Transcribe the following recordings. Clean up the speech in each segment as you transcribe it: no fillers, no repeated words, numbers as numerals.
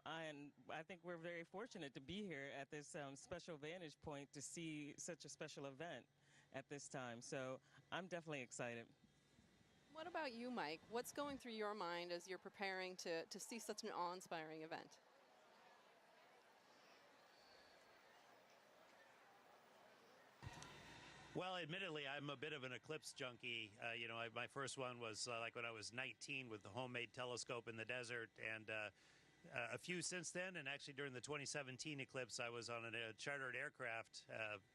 And I think we're very fortunate to be here at this special vantage point to see such a special event at this time. So I'm definitely excited. What about you, Mike? What's going through your mind as you're preparing to see such an awe-inspiring event? Well, admittedly, I'm a bit of an eclipse junkie. My first one was like when I was 19 with the homemade telescope in the desert, and a few since then. And actually, during the 2017 eclipse, I was on a chartered aircraft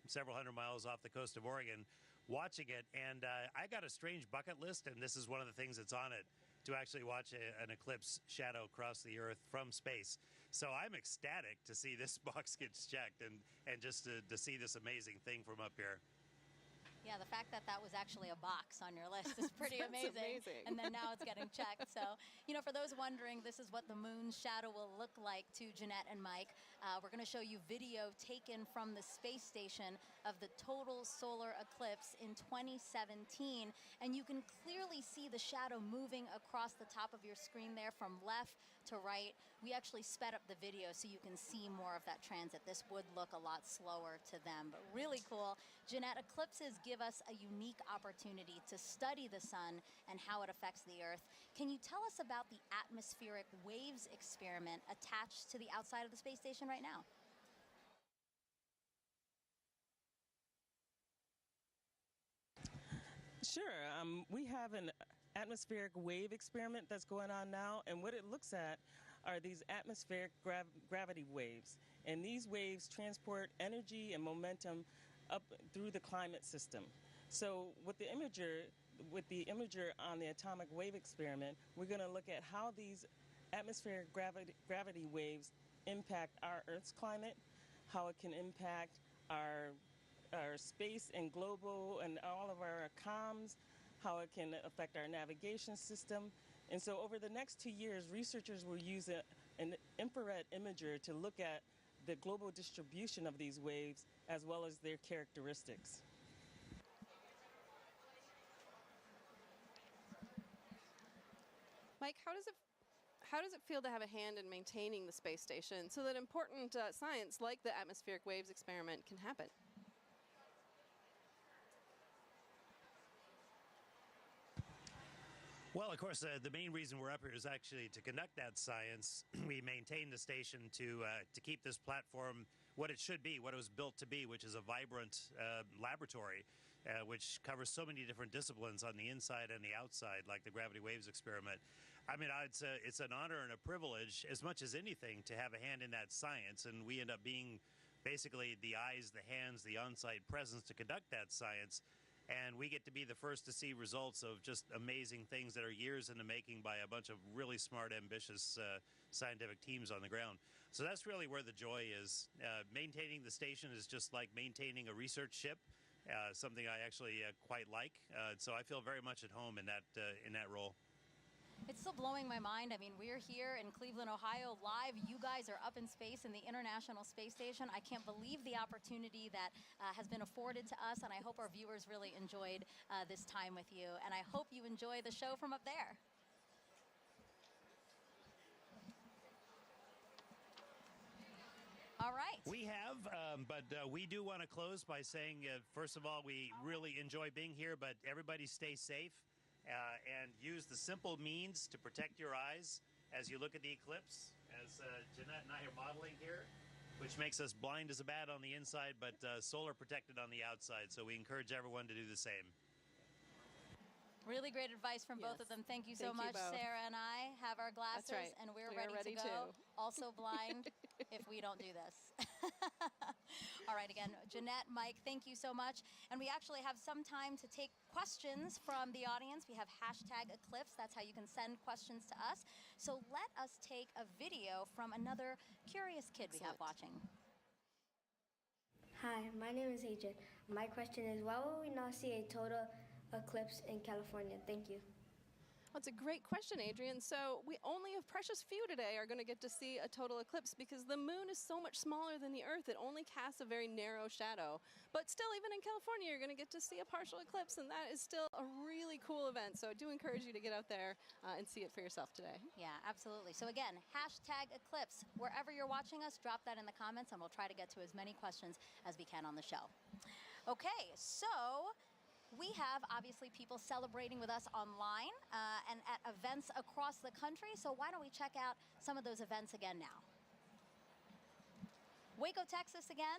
several hundred miles off the coast of Oregon watching it. And I got a strange bucket list, and this is one of the things that's on it, to actually watch an eclipse shadow cross the Earth from space. So I'm ecstatic to see this box gets checked and just to see this amazing thing from up here. Yeah, the fact that that was actually a box on your list is pretty amazing. And then now it's getting checked. So, for those wondering, this is what the moon's shadow will look like to Jeanette and Mike. We're going to show you video taken from the space station of the total solar eclipse in 2017. And you can clearly see the shadow moving across the top of your screen there from left to right. We actually sped up the video so you can see more of that transit. This would look a lot slower to them, but really cool. Jeanette, eclipses give us a unique opportunity to study the sun and how it affects the Earth. Can you tell us about the atmospheric waves experiment attached to the outside of the space station right now? Sure. We have an atmospheric wave experiment that's going on now, and what it looks at are these atmospheric gravity waves. And these waves transport energy and momentum up through the climate system. So with the imager on the atomic wave experiment, we're going to look at how these atmospheric gravity waves impact our Earth's climate, how it can impact our space and global and all of our comms, how it can affect our navigation system. And so over the next 2 years, researchers will use an infrared imager to look at the global distribution of these waves as well as their characteristics. Mike, how does it feel to have a hand in maintaining the space station so that important science like the atmospheric waves experiment can happen? Well, of course, the main reason we're up here is actually to conduct that science. We maintain the station to keep this platform what it should be, what it was built to be, which is a vibrant laboratory, which covers so many different disciplines on the inside and the outside, like the gravity waves experiment. I mean, it's an honor and a privilege, as much as anything, to have a hand in that science, and we end up being basically the eyes, the hands, the on-site presence to conduct that science. And we get to be the first to see results of just amazing things that are years in the making by a bunch of really smart, ambitious scientific teams on the ground. So that's really where the joy is. Maintaining the station is just like maintaining a research ship, something I actually quite like. So I feel very much at home in that role. It's still blowing my mind. I mean, we're here in Cleveland, Ohio, live. You guys are up in space in the International Space Station. I can't believe the opportunity that has been afforded to us, and I hope our viewers really enjoyed this time with you. And I hope you enjoy the show from up there. All right. We have, but we do want to close by saying, first of all, we really enjoy being here, but everybody stay safe. And use the simple means to protect your eyes as you look at the eclipse, as Jeanette and I are modeling here, which makes us blind as a bat on the inside, but solar protected on the outside. So we encourage everyone to do the same. Really great advice from both of them. Thank you so much. Sarah and I have our glasses, and we're ready to go. Also blind if we don't do this. All right, again, Jeanette, Mike, thank you so much. And we actually have some time to take questions from the audience. We have #Eclipse. That's how you can send questions to us. So let us take a video from another curious kid we have watching. Hi, my name is Adrian. My question is, why will we not see a total eclipse in California? Thank you. That's a great question, Adrian. So we only a precious few today are going to get to see a total eclipse because the moon is so much smaller than the Earth. It only casts a very narrow shadow. But still, even in California, you're going to get to see a partial eclipse, and that is still a really cool event. So I do encourage you to get out there and see it for yourself today. Yeah, absolutely. So again, #Eclipse. Wherever you're watching us, drop that in the comments, and we'll try to get to as many questions as we can on the show. Okay, so we have obviously people celebrating with us online and at events across the country. So why don't we check out some of those events again now? Waco, Texas again.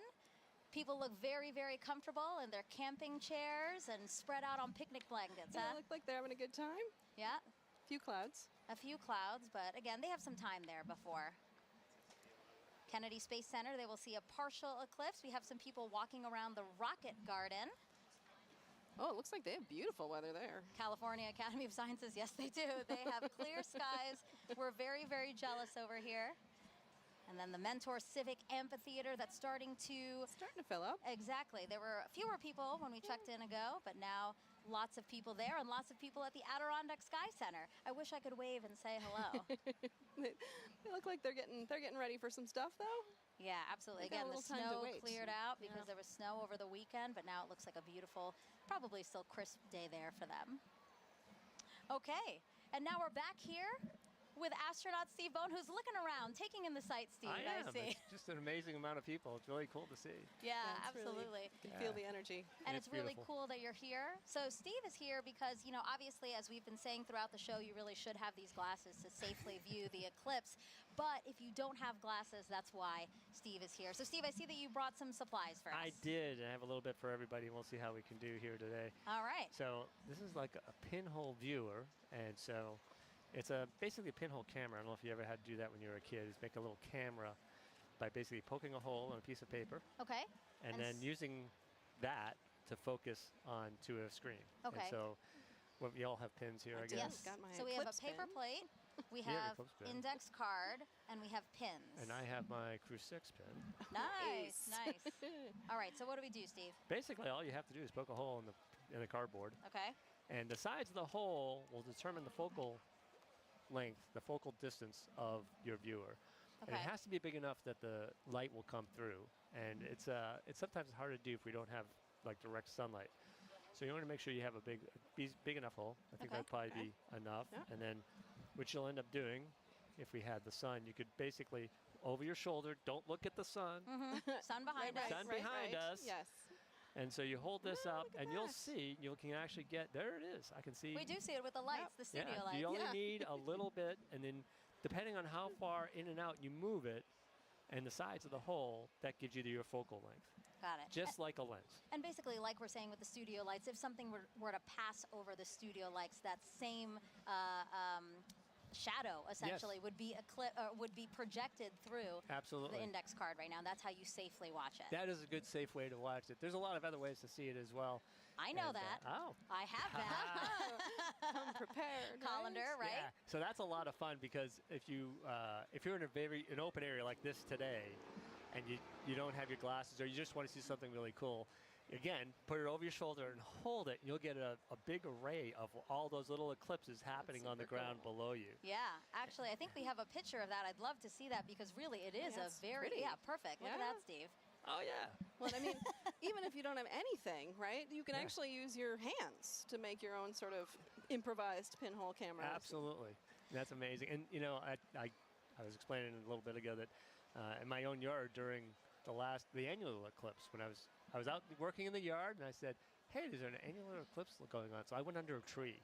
People look very, very comfortable in their camping chairs and spread out on picnic blankets. They look like they're having a good time. Yeah. A few clouds. A few clouds, but again, they have some time there before. Kennedy Space Center, they will see a partial eclipse. We have some people walking around the Rocket Garden. Oh, it looks like they have beautiful weather there. California Academy of Sciences, yes, they do. They have clear skies. We're very, very jealous over here. And then the Mentor Civic Amphitheater that's starting to fill up. Exactly. There were fewer people when we checked in ago, but now lots of people there and lots of people at the Adirondack Sky Center. I wish I could wave and say hello. They look like they're getting ready for some stuff, though. Yeah, absolutely. Again, the snow cleared out because there was snow over the weekend, but now it looks like a beautiful, probably still crisp day there for them. Okay, and now we're back here with astronaut Steve Bone, who's looking around, taking in the sights, Steve. I see. It's just an amazing amount of people. It's really cool to see. Yeah, absolutely. You can feel the energy. And it's really cool that you're here. So Steve is here because, you know, obviously, as we've been saying throughout the show, you really should have these glasses to safely view the eclipse. But if you don't have glasses, that's why Steve is here. So Steve, I see that you brought some supplies for us. I did. I have a little bit for everybody, and we'll see how we can do here today. All right. So this is like a pinhole viewer, and so it's basically a pinhole camera. I don't know if you ever had to do that when you were a kid. Is make a little camera by basically poking a hole in a piece of paper. Okay. And then using that to focus onto a screen. Okay. And so we all have pins here, I guess. Yes. So we have a paper plate. We have index card, and we have pins. And I have my Crew 6 pin. Nice, nice. All right, so what do we do, Steve? Basically, all you have to do is poke a hole in the cardboard. Okay. And the sides of the hole will determine the focal length, the focal distance of your viewer. Okay. And it has to be big enough that the light will come through. And it's sometimes hard to do if we don't have like direct sunlight. So you want to make sure you have a big enough hole. I think that'd probably be enough. Yeah. And then what you'll end up doing, if we had the sun, you could basically over your shoulder, don't look at the sun. Sun behind us. Sun behind us. Yes. And so you hold this up, and you'll see, you can actually get, there it is. I can see. We do see it with the lights, the studio lights. You only need a little bit, and then depending on how far in and out you move it, and the size of the hole, that gives you your focal length. Got it. Just like a lens. And basically, like we're saying with the studio lights, if something were to pass over the studio lights, that same shadow essentially would be projected through the index card right now. That's how you safely watch it. That is a good, safe way to watch it. There's a lot of other ways to see it as well. I know that. I have that. Come prepared. Colander, right? Yeah. So that's a lot of fun because if you're in an open area like this today, and you don't have your glasses or you just want to see something really cool, again, put it over your shoulder and hold it, and you'll get a big array of all those little eclipses happening on the ground below you. Yeah, actually, I think we have a picture of that. I'd love to see that because really it is a very, perfect. Look at that, Steve. Oh, yeah. Well, I mean, even if you don't have anything, right, you can actually use your hands to make your own sort of improvised pinhole camera. Absolutely. That's amazing. And, you know, I was explaining a little bit ago that in my own yard during the annular eclipse, when I was out working in the yard, and I said, hey, there's an annular eclipse going on. So I went under a tree,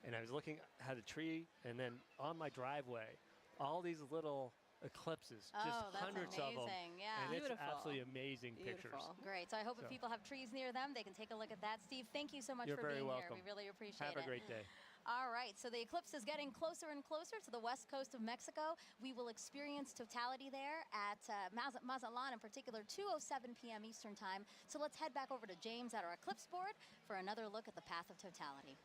and I was looking at a tree, and then on my driveway, all these little eclipses, just hundreds of them. Yeah. And it's absolutely amazing pictures. Great. So I hope if people have trees near them, they can take a look at that. Steve, thank you so much for being here. We really appreciate it. Have a great day. All right, so the eclipse is getting closer and closer to the west coast of Mexico. We will experience totality there at Mazatlan, in particular, 2:07 p.m. Eastern Time. So let's head back over to James at our eclipse board for another look at the path of totality.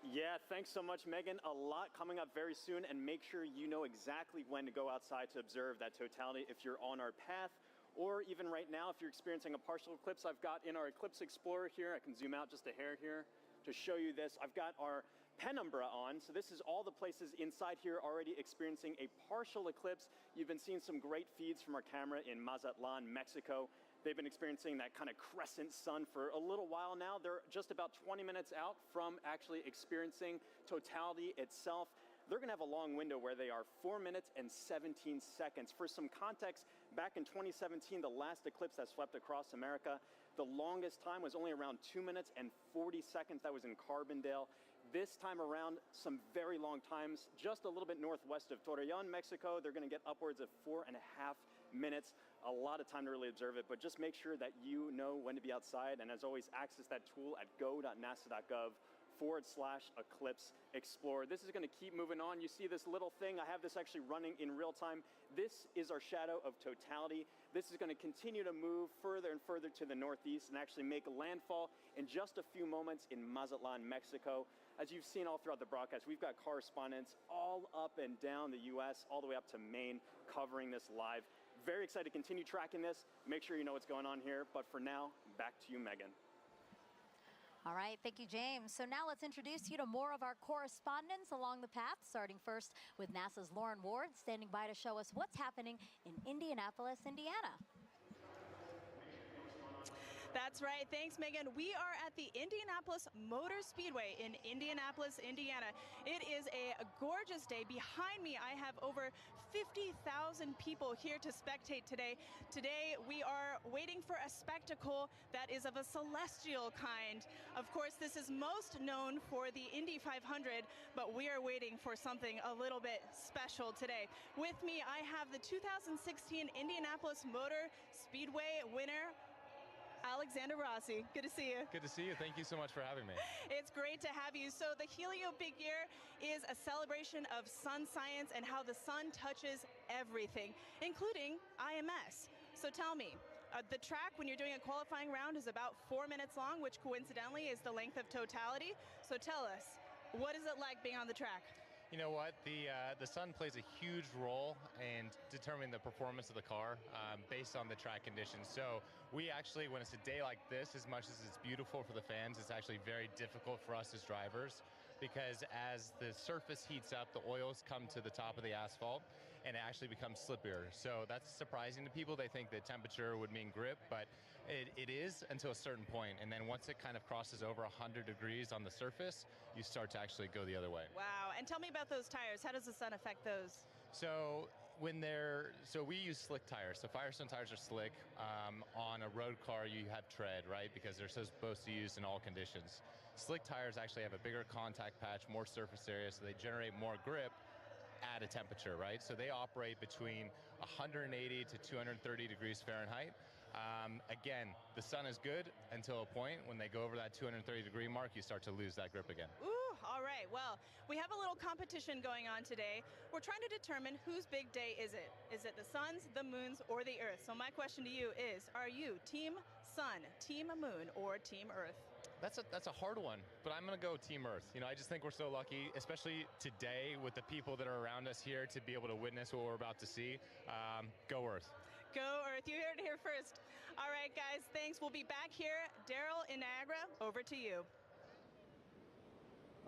Yeah, thanks so much, Megan. A lot coming up very soon, and make sure you know exactly when to go outside to observe that totality if you're on our path, or even right now if you're experiencing a partial eclipse. I've got in our Eclipse Explorer here, I can zoom out just a hair here. to show you this. I've got our penumbra on, so this is all the places inside here already experiencing a partial eclipse. You've been seeing some great feeds from our camera in Mazatlan, Mexico. They've been experiencing that kind of crescent sun for a little while now. They're just about 20 minutes out from actually experiencing totality itself. They're going to have a long window where they are 4 minutes and 17 seconds. For some context, back in 2017, the last eclipse that swept across America, the longest time was only around 2 minutes and 40 seconds. That was in Carbondale. This time around, some very long times, just a little bit northwest of Torreon, Mexico. They're going to get upwards of 4.5 minutes. A lot of time to really observe it, but just make sure that you know when to be outside. And as always, access that tool at go.nasa.gov/Eclipse Explorer. This is going to keep moving on. You see this little thing. I have this actually running in real time. This is our shadow of totality. This is going to continue to move further and further to the northeast and actually make landfall in just a few moments in Mazatlan, Mexico. As you've seen all throughout the broadcast, we've got correspondents all up and down the U.S., all the way up to Maine, covering this live. Very excited to continue tracking this. Make sure you know what's going on here. But for now, back to you, Megan. All right, thank you, James. So now let's introduce you to more of our correspondents along the path, starting first with NASA's Lauren Ward, standing by to show us what's happening in Indianapolis, Indiana. That's right. Thanks, Megan. We are at the Indianapolis Motor Speedway in Indianapolis, Indiana. It is a gorgeous day. Behind me, I have over 50,000 people here to spectate today. Today, we are waiting for a spectacle that is of a celestial kind. Of course, this is most known for the Indy 500, but we are waiting for something a little bit special today. With me, I have the 2016 Indianapolis Motor Speedway winner, Alexander Rossi. Good to see you. Good to see you. Thank you so much for having me. It's great to have you. So the Helio Big Year is a celebration of sun science and how the sun touches everything, including IMS. So tell me, the track when you're doing a qualifying round is about 4 minutes long, which coincidentally is the length of totality. So tell us, what is it like being on the track? You know what? The sun plays a huge role in determining the performance of the car based on the track conditions. So we actually, when it's a day like this, as much as it's beautiful for the fans, it's actually very difficult for us as drivers, because as the surface heats up, the oils come to the top of the asphalt and it actually becomes slippier. So that's surprising to people. They think that temperature would mean grip, but it is until a certain point. And then once it kind of crosses over 100 degrees on the surface, you start to actually go the other way. Wow. And tell me about those tires. How does the sun affect those? So we use slick tires. So Firestone tires are slick. On a road car, you have tread, right? Because they're supposed to use in all conditions. Slick tires actually have a bigger contact patch, more surface area, so they generate more grip at a temperature, right? So they operate between 180 to 230 degrees Fahrenheit. Again, the sun is good until a point. When they go over that 230 degree mark, you start to lose that grip again. Ooh, all right. Well, we have a little competition going on today. We're trying to determine whose big day is it? Is it the sun's, the moon's, or the Earth? So my question to you is, are you Team Sun, Team Moon, or Team Earth? That's a hard one, but I'm going to go Team Earth. You know, I just think we're so lucky, especially today with the people that are around us here, to be able to witness what we're about to see. Go Earth. Go Earth. You heard it here first. All right, guys, thanks. We'll be back here. Daryl in Niagara, over to you.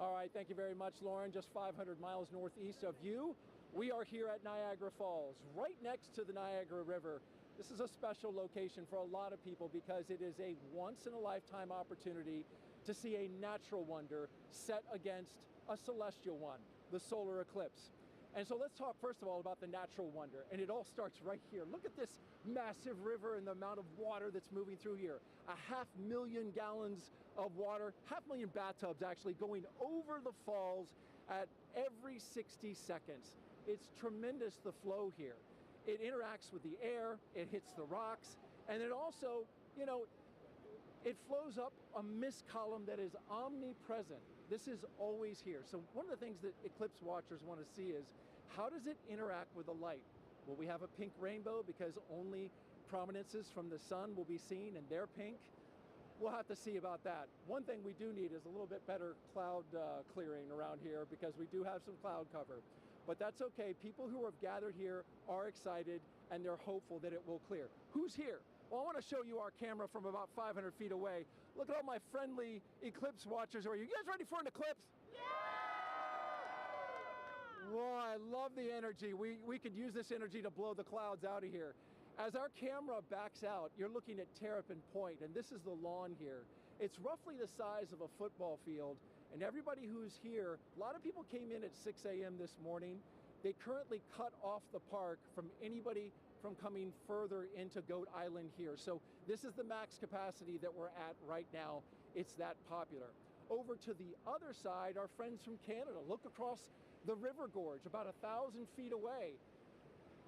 All right, thank you very much, Lauren. Just 500 miles northeast of you, we are here at Niagara Falls, right next to the Niagara River. This is a special location for a lot of people because it is a once-in-a-lifetime opportunity to see a natural wonder set against a celestial one, the solar eclipse. And so let's talk first of all about the natural wonder, and it all starts right here. Look at this massive river and the amount of water that's moving through here. 500,000 gallons of water, 500,000 bathtubs actually going over the falls at every 60 seconds. It's tremendous, the flow here. It interacts with the air, it hits the rocks, and it also, you know, it flows up a mist column that is omnipresent. This is always here. So one of the things that eclipse watchers want to see is, how does it interact with the light? Will we have a pink rainbow because only prominences from the sun will be seen and they're pink? We'll have to see about that. One thing we do need is a little bit better cloud clearing around here, because we do have some cloud cover. But that's okay. People who have gathered here are excited and they're hopeful that it will clear. Who's here? Well, I want to show you our camera from about 500 feet away. Look at all my friendly eclipse watchers. Are you guys ready for an eclipse? Yeah! Whoa, I love the energy. We could use this energy to blow the clouds out of here. As our camera backs out, you're looking at Terrapin Point, and this is the lawn here. It's roughly the size of a football field, and everybody who's here, a lot of people came in at 6 a.m. this morning. They currently cut off the park from anybody from coming further into Goat Island here. So this is the max capacity that we're at right now. It's that popular. Over to the other side, our friends from Canada. Look across the river gorge, about 1,000 feet away.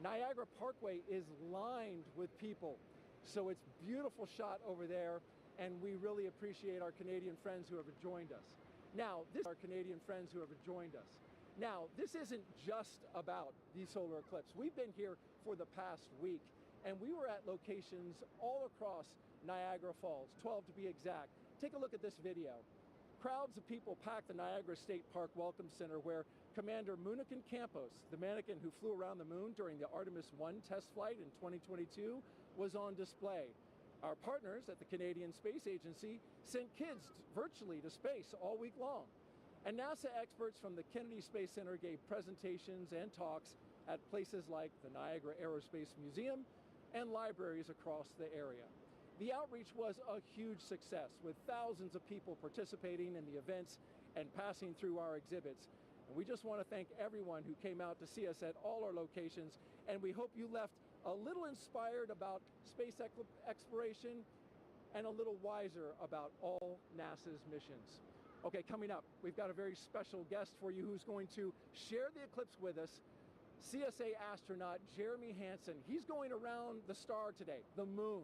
Niagara Parkway is lined with people. So it's a beautiful shot over there, and we really appreciate our Canadian friends who have joined us. Now, this isn't just about the solar eclipse. We've been here for the past week, and we were at locations all across Niagara Falls, 12 to be exact. Take a look at this video. Crowds of people packed the Niagara State Park Welcome Center, where Commander Munikin Campos, the mannequin who flew around the moon during the Artemis 1 test flight in 2022, was on display. Our partners at the Canadian Space Agency sent kids virtually to space all week long. And NASA experts from the Kennedy Space Center gave presentations and talks at places like the Niagara Aerospace Museum and libraries across the area. The outreach was a huge success, with thousands of people participating in the events and passing through our exhibits. And we just want to thank everyone who came out to see us at all our locations, and we hope you left a little inspired about space exploration and a little wiser about all NASA's missions. Okay, coming up, we've got a very special guest for you who's going to share the eclipse with us, CSA astronaut Jeremy Hansen. He's going around the star today, the moon.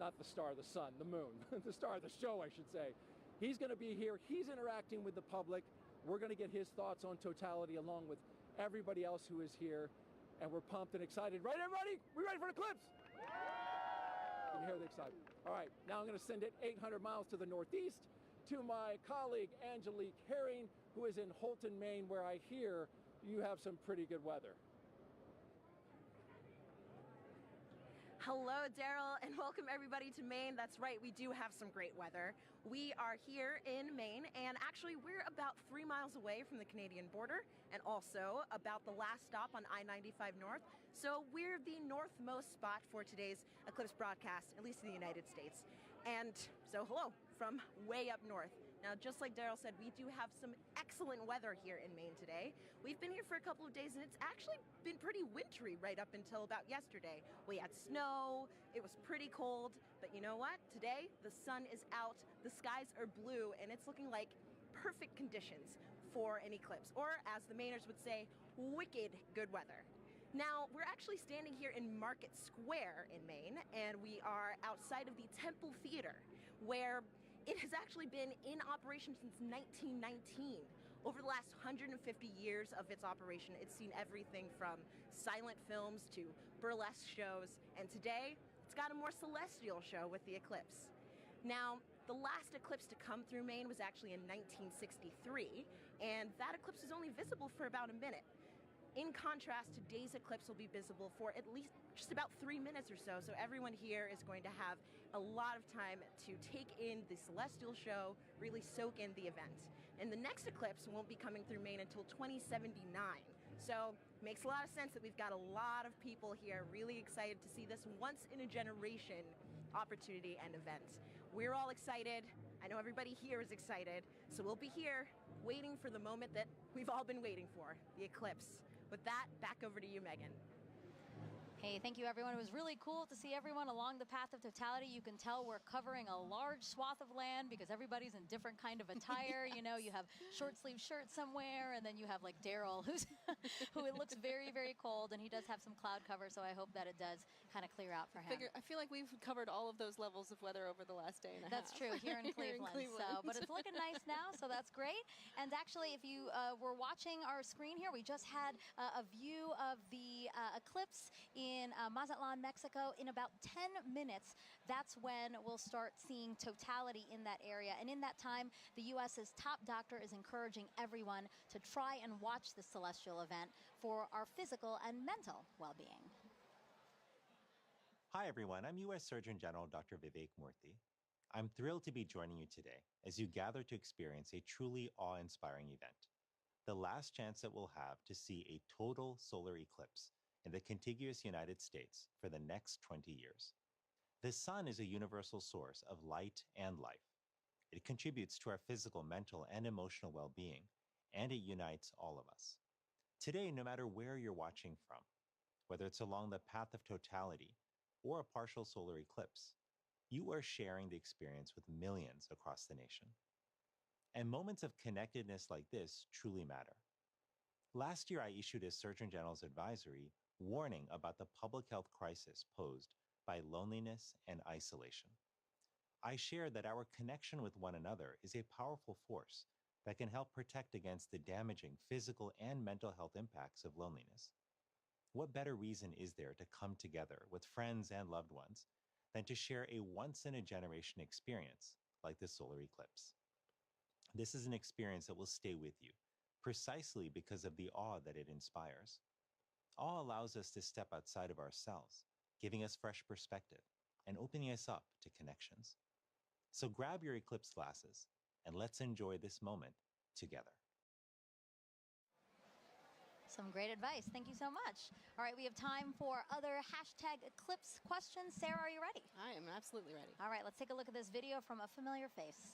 Not the star, the sun, the moon. The star of the show, I should say. He's going to be here. He's interacting with the public. We're going to get his thoughts on totality along with everybody else who is here. And we're pumped and excited. Right, everybody? We ready for the eclipse? You can hear the excitement. All right, now I'm going to send it 800 miles to the northeast to my colleague Angelique Herring, who is in Holton, Maine, where I hear you have some pretty good weather. Hello, Daryl, and welcome everybody to Maine. That's right, we do have some great weather. We are here in Maine, and actually we're about 3 miles away from the Canadian border and also about the last stop on I-95 North. So we're the northmost spot for today's eclipse broadcast, at least in the United States. And so hello from way up north. Now, just like Daryl said, we do have some excellent weather here in Maine today. We've been here for a couple of days, and it's actually been pretty wintry right up until about yesterday. We had snow, it was pretty cold, but you know what? Today, the sun is out, the skies are blue, and it's looking like perfect conditions for an eclipse, or as the Mainers would say, wicked good weather. Now, we're actually standing here in Market Square in Maine, and we are outside of the Temple Theater, where it has actually been in operation since 1919. Over the last 150 years of its operation, it's seen everything from silent films to burlesque shows, and today it's got a more celestial show with the eclipse. Now, the last eclipse to come through Maine was actually in 1963, and that eclipse was only visible for about a minute. In contrast, today's eclipse will be visible for at least just about 3 minutes or so, so everyone here is going to have a lot of time to take in the celestial show, really soak in the event. And the next eclipse won't be coming through Maine until 2079. So makes a lot of sense that we've got a lot of people here really excited to see this once-in-a-generation opportunity and event. We're all excited. I know everybody here is excited. So we'll be here waiting for the moment that we've all been waiting for, the eclipse. With that, back over to you, Megan. Hey, thank you, everyone. It was really cool to see everyone along the path of totality. You can tell we're covering a large swath of land because everybody's in different kind of attire. You know, you have short sleeve shirts somewhere, and then you have like Daryl, who it looks very, very cold, and he does have some cloud cover, so I hope that it does kind of clear out for him. I feel like we've covered all of those levels of weather over the last day and a half. That's true, here in Cleveland. So, but it's looking nice now, so that's great. And actually, if you were watching our screen here, we just had a view of the eclipse in Mazatlan, Mexico. In about 10 minutes, that's when we'll start seeing totality in that area. And in that time, the U.S.'s top doctor is encouraging everyone to try and watch the celestial event for our physical and mental well-being. Hi. Hi, everyone. I'm U.S. Surgeon General Dr. Vivek Murthy. I'm thrilled to be joining you today as you gather to experience a truly awe-inspiring event, the last chance that we'll have to see a total solar eclipse in the contiguous United States for the next 20 years. The sun is a universal source of light and life. It contributes to our physical, mental, and emotional well-being, and it unites all of us. Today, no matter where you're watching from, whether it's along the path of totality or a partial solar eclipse, you are sharing the experience with millions across the nation. And moments of connectedness like this truly matter. Last year, I issued a Surgeon General's advisory warning about the public health crisis posed by loneliness and isolation. I shared that our connection with one another is a powerful force that can help protect against the damaging physical and mental health impacts of loneliness. What better reason is there to come together with friends and loved ones than to share a once-in-a-generation experience like the solar eclipse? This is an experience that will stay with you, precisely because of the awe that it inspires. Awe allows us to step outside of ourselves, giving us fresh perspective and opening us up to connections. So grab your eclipse glasses and let's enjoy this moment together. Some great advice. Thank you so much. All right, we have time for other hashtag Eclipse questions. Sarah, are you ready? I am absolutely ready. All right, let's take a look at this video from a familiar face.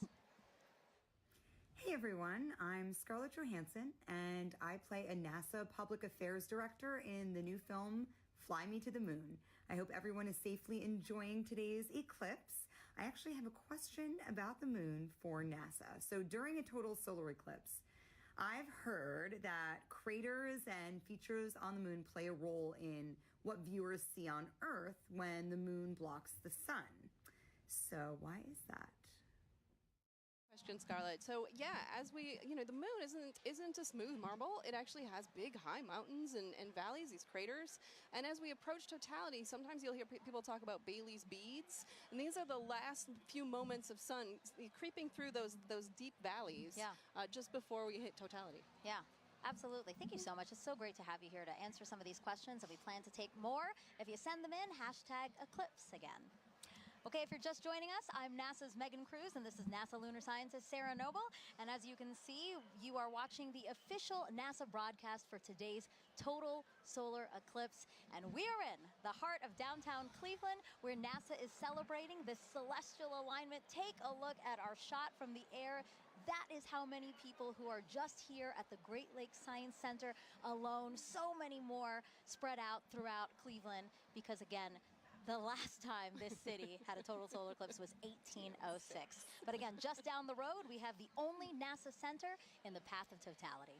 Hey everyone, I'm Scarlett Johansson and I play a NASA Public Affairs Director in the new film Fly Me to the Moon. I hope everyone is safely enjoying today's eclipse. I actually have a question about the moon for NASA. So during a total solar eclipse, I've heard that craters and features on the moon play a role in what viewers see on Earth when the moon blocks the sun. So why is that? Question, Scarlett. So yeah, as we, the moon isn't a smooth marble. It actually has big high mountains and valleys, these craters. And as we approach totality, sometimes you'll hear people talk about Bailey's beads. And these are the last few moments of sun creeping through those deep valleys just before we hit totality. Yeah. Absolutely. Thank you so much. It's so great to have you here to answer some of these questions, and we plan to take more. If you send them in, hashtag Eclipse again. Okay, if you're just joining us, I'm NASA's Megan Cruz, and this is NASA lunar scientist Sarah Noble. And as you can see, you are watching the official NASA broadcast for today's total solar eclipse. And we are in the heart of downtown Cleveland, where NASA is celebrating this celestial alignment. Take a look at our shot from the air. That is how many people who are just here at the Great Lakes Science Center alone. So many more spread out throughout Cleveland because, again, the last time this city had a total solar eclipse was 1806. But again, just down the road, we have the only NASA center in the path of totality.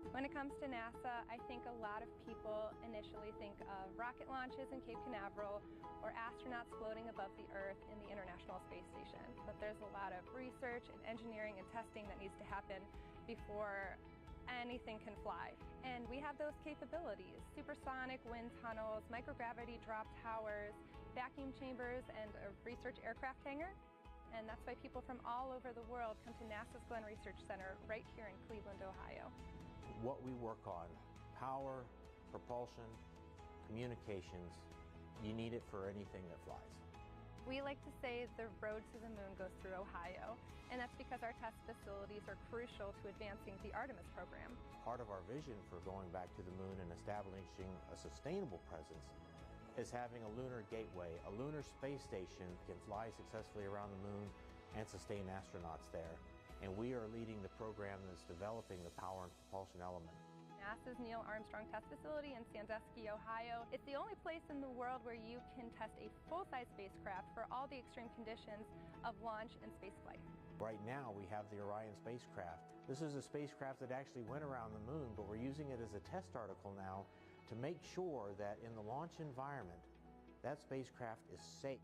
When it comes to NASA, I think a lot of people initially think of rocket launches in Cape Canaveral or astronauts floating above the Earth in the International Space Station. But there's a lot of research and engineering and testing that needs to happen before anything can fly. And we have those capabilities: supersonic wind tunnels, microgravity drop towers, vacuum chambers, and a research aircraft hangar. And that's why people from all over the world come to NASA's Glenn Research Center right here in Cleveland, Ohio. What we work on, power, propulsion, communications, you need it for anything that flies. We like to say the road to the moon goes through Ohio, and that's because our test facilities are crucial to advancing the Artemis program. Part of our vision for going back to the moon and establishing a sustainable presence is having a lunar gateway. A lunar space station can fly successfully around the moon and sustain astronauts there. And we are leading the program that's developing the power and propulsion element. NASA's Neil Armstrong Test Facility in Sandusky, Ohio. It's the only place in the world where you can test a full-size spacecraft for all the extreme conditions of launch and spaceflight. Right now, we have the Orion spacecraft. This is a spacecraft that actually went around the moon, but we're using it as a test article now to make sure that in the launch environment, that spacecraft is safe.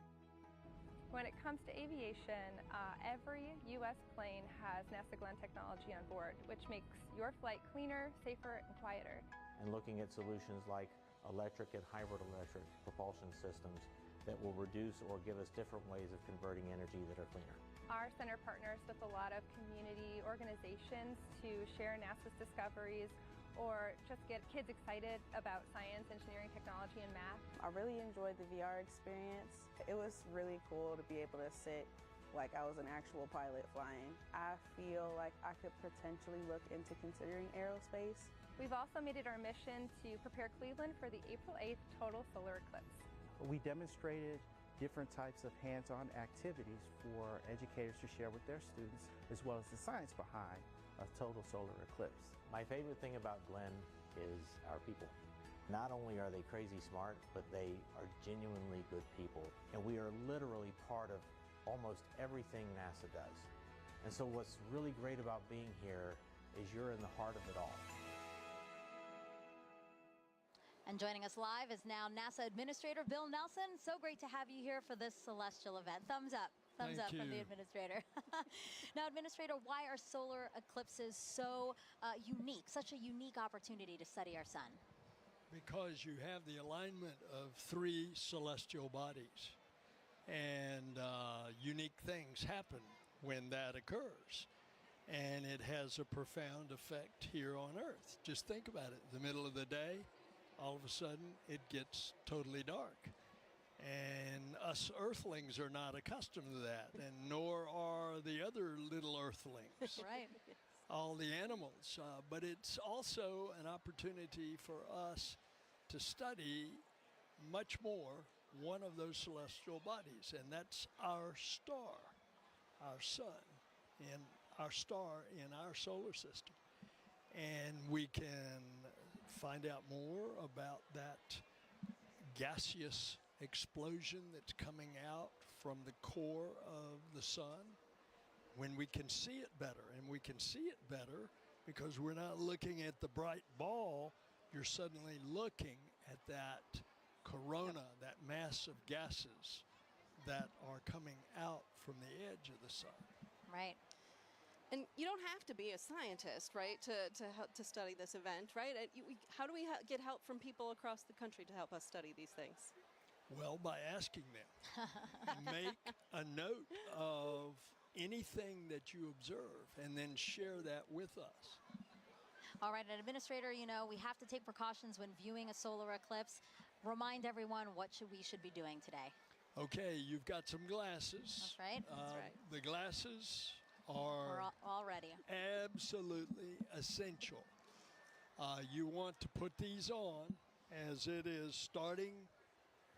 When it comes to aviation, every U.S. plane has NASA Glenn technology on board, which makes your flight cleaner, safer, and quieter. And looking at solutions like electric and hybrid electric propulsion systems that will reduce or give us different ways of converting energy that are cleaner. Our center partners with a lot of community organizations to share NASA's discoveries or just get kids excited about science, engineering, technology, and math. I really enjoyed the VR experience. It was really cool to be able to sit like I was an actual pilot flying. I feel like I could potentially look into considering aerospace. We've also made it our mission to prepare Cleveland for the April 8th total solar eclipse. We demonstrated different types of hands-on activities for educators to share with their students, as well as the science behind a total solar eclipse. My favorite thing about Glenn is our people. Not only are they crazy smart, but they are genuinely good people. And we are literally part of almost everything NASA does. And so what's really great about being here is you're in the heart of it all. And joining us live is now NASA Administrator Bill Nelson. So great to have you here for this celestial event. Thumbs up. Thumbs up from the Administrator. Now, Administrator, why are solar eclipses so unique, such a unique opportunity to study our sun? Because you have the alignment of 3 celestial bodies. And unique things happen when that occurs. And it has a profound effect here on Earth. Just think about it. In the middle of the day, all of a sudden, it gets totally dark. And us Earthlings are not accustomed to that, and nor are the other little Earthlings. Right. All the animals. But it's also an opportunity for us to study much more one of those celestial bodies, and that's our star, our sun, and our star in our solar system. And we can find out more about that gaseous explosion that's coming out from the core of the sun when we can see it better. And we can see it better because we're not looking at the bright ball, you're suddenly looking at that corona, that mass of gases that are coming out from the edge of the sun. Right. And you don't have to be a scientist, right, to study this event, right? How do we get help from people across the country to help us study these things? Well, by asking them. Make a note of anything that you observe and then share that with us. All right, and Administrator, you know, we have to take precautions when viewing a solar eclipse. Remind everyone what we should be doing today. Okay, you've got some glasses. That's right. That's right. The glasses are We're all ready. Absolutely essential. You want to put these on as it is starting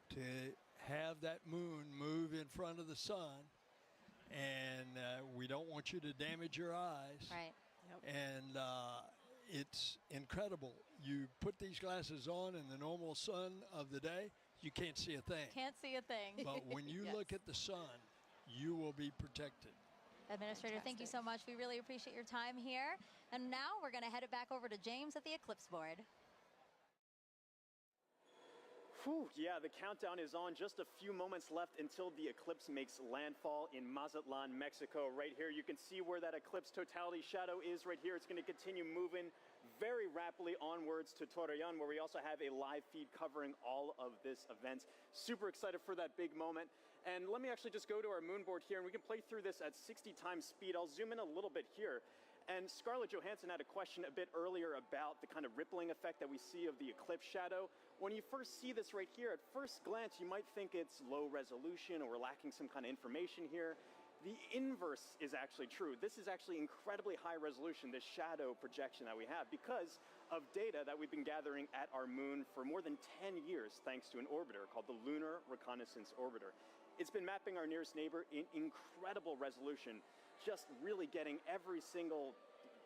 to have that moon move in front of the sun, and we don't want you to damage your eyes. Right. Yep. And it's incredible. You put these glasses on in the normal sun of the day, you can't see a thing. Can't see a thing. But when you Yes. look at the sun, you will be protected. Administrator, thank you so much. We really appreciate your time here. And now we're going to head it back over to James at the Eclipse board. Whew, yeah, the countdown is on. Just a few moments left until the eclipse makes landfall in Mazatlan, Mexico. Right here, you can see where that eclipse totality shadow is right here. It's going to continue moving very rapidly onwards to Torreon, where we also have a live feed covering all of this event. Super excited for that big moment. And let me actually just go to our moon board here, and we can play through this at 60 times speed. I'll zoom in a little bit here. And Scarlett Johansson had a question a bit earlier about the kind of rippling effect that we see of the eclipse shadow. When you first see this right here, at first glance, you might think it's low resolution or we're lacking some kind of information here. The inverse is actually true. This is actually incredibly high resolution, this shadow projection that we have, because of data that we've been gathering at our moon for more than 10 years, thanks to an orbiter called the Lunar Reconnaissance Orbiter. It's been mapping our nearest neighbor in incredible resolution, just really getting every single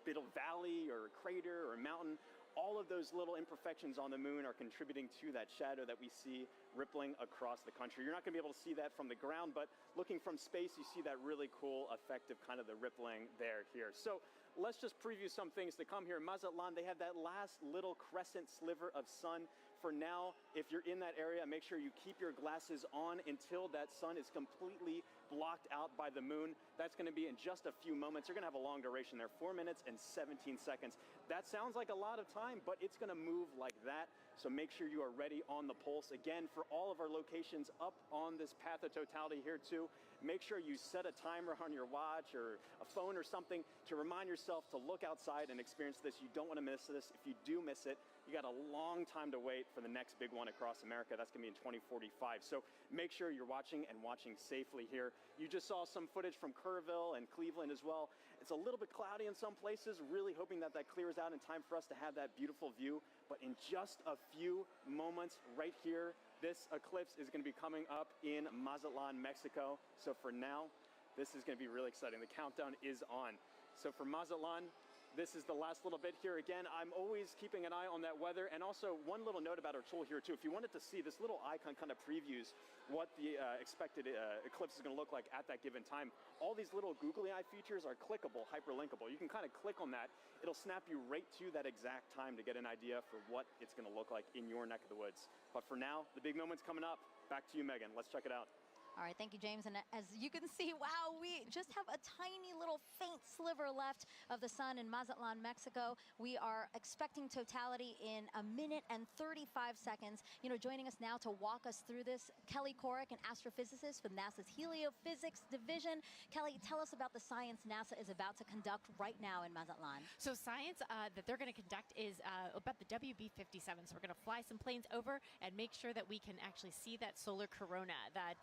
bit of valley or crater or mountain. All of those little imperfections on the moon are contributing to that shadow that we see rippling across the country. You're not going to be able to see that from the ground, but looking from space, you see that really cool effect of kind of the rippling there here. So let's just preview some things to come here. In Mazatlan, they have that last little crescent sliver of sun. For now, if you're in that area, make sure you keep your glasses on until that sun is completely blocked out by the moon. That's going to be in just a few moments. You're going to have a long duration there, 4 minutes and 17 seconds. That sounds like a lot of time, but it's going to move like that. So make sure you are ready on the pulse. Again, for all of our locations up on this path of totality here too, make sure you set a timer on your watch or a phone or something to remind yourself to look outside and experience this. You don't want to miss this. If you do miss it, you got a long time to wait for the next big one across America. That's going to be in 2045. So make sure you're watching and watching safely here. You just saw some footage from Kerrville and Cleveland as well. It's a little bit cloudy in some places, really hoping that that clears out in time for us to have that beautiful view. But in just a few moments right here, this eclipse is going to be coming up in Mazatlan, Mexico. So for now, this is going to be really exciting. The countdown is on. So for Mazatlan, this is the last little bit here. Again, I'm always keeping an eye on that weather. And also one little note about our tool here too. If you wanted to see, this little icon kind of previews what the expected eclipse is going to look like at that given time. All these little googly eye features are clickable, hyperlinkable. You can kind of click on that. It'll snap you right to that exact time to get an idea for what it's going to look like in your neck of the woods. But for now, the big moment's coming up. Back to you, Megan. Let's check it out. All right, thank you, James. And as you can see, wow, we just have a tiny little faint sliver left of the sun in Mazatlan, Mexico. We are expecting totality in 1 minute and 35 seconds. You know, joining us now to walk us through this, Kelly Korrick, an astrophysicist with NASA's Heliophysics Division. Kelly, tell us about the science NASA is about to conduct right now in Mazatlan. So science that they're going to conduct is about the WB-57. So we're going to fly some planes over and make sure that we can actually see that solar corona, that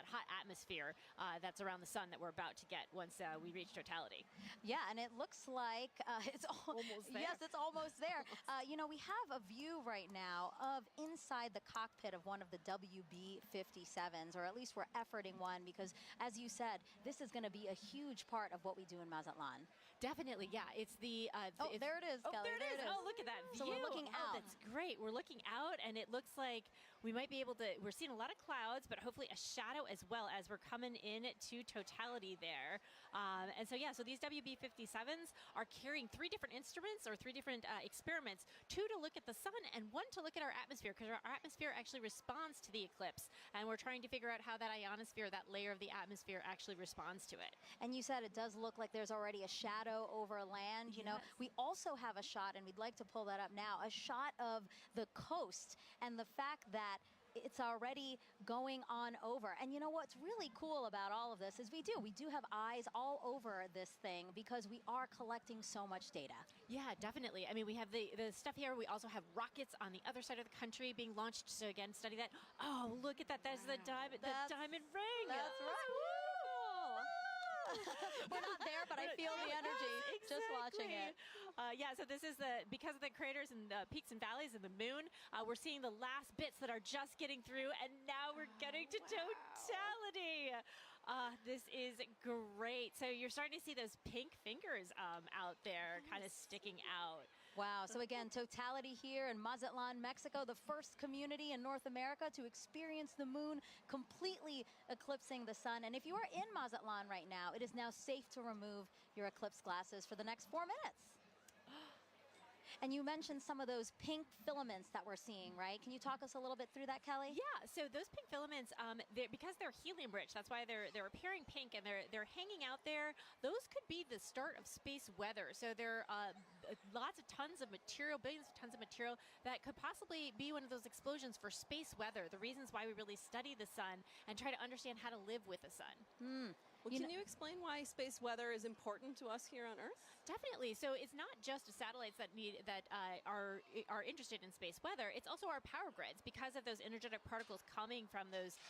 hot atmosphere that's around the sun that we're about to get once we reach totality. Yeah, and it looks like it's almost there. Yes, it's almost there. You know, we have a view right now of inside the cockpit of one of the WB-57s, or at least we're efforting one, because as you said, this is going to be a huge part of what we do in Mazatlan. Definitely, yeah. It's the there it is, oh, Kelly. There it is. Oh, look at that view. So we're looking out. That's great. We're looking out, and it looks like we might be able to. We're seeing a lot of clouds, but hopefully a shadow as well as we're coming in to totality there. And so yeah, so these WB-57s are carrying 3 different instruments or 3 different experiments: 2 to look at the sun and 1 to look at our atmosphere, because our atmosphere actually responds to the eclipse, and we're trying to figure out how that ionosphere, that layer of the atmosphere, actually responds to it. And you said it does look like there's already a shadow over land. You know, we also have a shot, and we'd like to pull that up now, a shot of the coast and the fact that it's already going on over. And you know what's really cool about all of this is we do have eyes all over this thing because we are collecting so much data. Yeah, definitely. I mean, we have the stuff here. We also have rockets on the other side of the country being launched to, again, study that. Oh, look at that. That's the diamond ring. That's right. We're not there, but I feel the energy just watching it. Yeah, so this is because of the craters and the peaks and valleys of the moon, we're seeing the last bits that are just getting through, and now we're getting to totality. This is great. So you're starting to see those pink fingers out there kind of sticking out. Wow. So again, totality here in Mazatlan, Mexico, the first community in North America to experience the moon completely eclipsing the sun. And if you are in Mazatlan right now, it is now safe to remove your eclipse glasses for the next 4 minutes. And you mentioned some of those pink filaments that we're seeing, right? Can you talk us a little bit through that, Kelly? Yeah, so those pink filaments, because they're helium rich, that's why they're appearing pink and they're hanging out there. Those could be the start of space weather. So there are lots of tons of material, billions of tons of material that could possibly be one of those explosions for space weather, the reasons why we really study the sun and try to understand how to live with the sun. Well, can you explain why space weather is important to us here on Earth? Definitely. So it's not just satellites that are interested in space weather. It's also our power grids, because of those energetic particles coming from those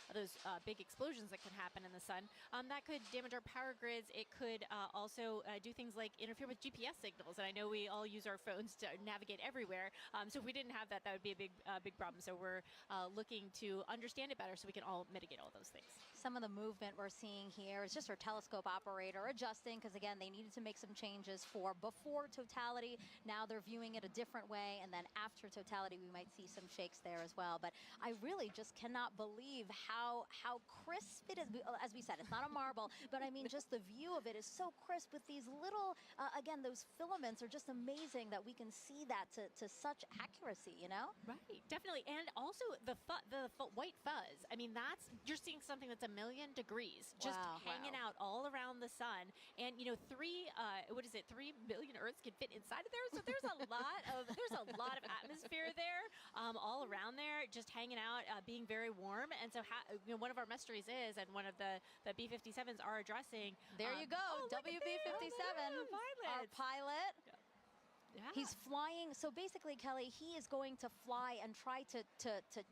big explosions that could happen in the sun. That could damage our power grids. It could also do things like interfere with GPS signals. And I know we all use our phones to navigate everywhere. So if we didn't have that, that would be a big problem. So we're looking to understand it better so we can all mitigate all those things. Some of the movement we're seeing here is just our telescope operator adjusting, because again, they needed to make some changes for before totality. Now they're viewing it a different way, and then after totality, we might see some shakes there as well. But I really just cannot believe how crisp it is. As we said, it's not a marble, but I mean, just the view of it is so crisp with these little, again, those filaments are just amazing that we can see that to such accuracy, you know? Right, definitely. And also the white fuzz. I mean, you're seeing something that's 1,000,000 degrees just hanging out all around the sun. And, you know, 3 billion Earths can fit inside of there. So there's a lot of atmosphere there, all around there, just hanging out, being very warm. And so, you know, one of our mysteries is, and one of the B-57s are addressing. There you go, WB-57, our pilot. Yeah. He's flying. So basically, Kelly, he is going to fly and try to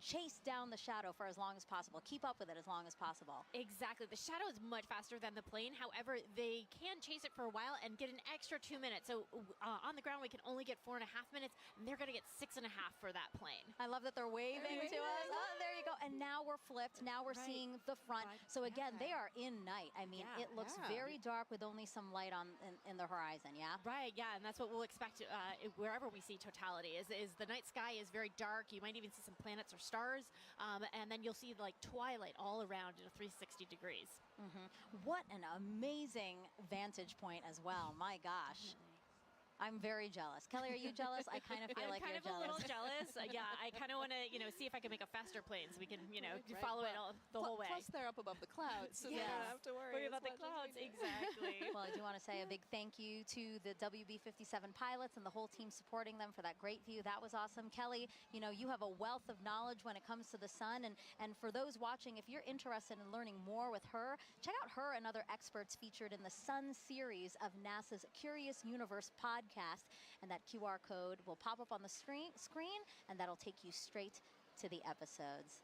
chase down the shadow for as long as possible. Keep up with it as long as possible. Exactly. The shadow is much faster than the plane. However, they can chase it for a while and get an extra 2 minutes. So on the ground, we can only get 4.5 minutes, and they're going to get 6.5 for that plane. I love that they're waving to us. Oh, there you go. And now we're flipped. Now we're seeing the front. So again, they are in night. I mean, it looks very dark with only some light in the horizon, yeah? Right, yeah, and that's what we'll expect wherever we see totality is the night sky is very dark. You might even see some planets or stars, and then you'll see like twilight all around at 360 degrees. What an amazing vantage point as well. My gosh. I'm very jealous. Kelly, are you jealous? I kind of feel like you're jealous. I'm kind of a little jealous. Yeah, I kind of want to, you know, see if I can make a faster plane so we can, you know, follow it the whole way. Plus, they're up above the clouds, so they don't have to worry about the clouds. Exactly. Well, I do want to say a big thank you to the WB-57 pilots and the whole team supporting them for that great view. That was awesome. Kelly, you know, you have a wealth of knowledge when it comes to the sun. And for those watching, if you're interested in learning more with her, check out her and other experts featured in the Sun series of NASA's Curious Universe podcast. And that QR code will pop up on the screen, and that'll take you straight to the episodes.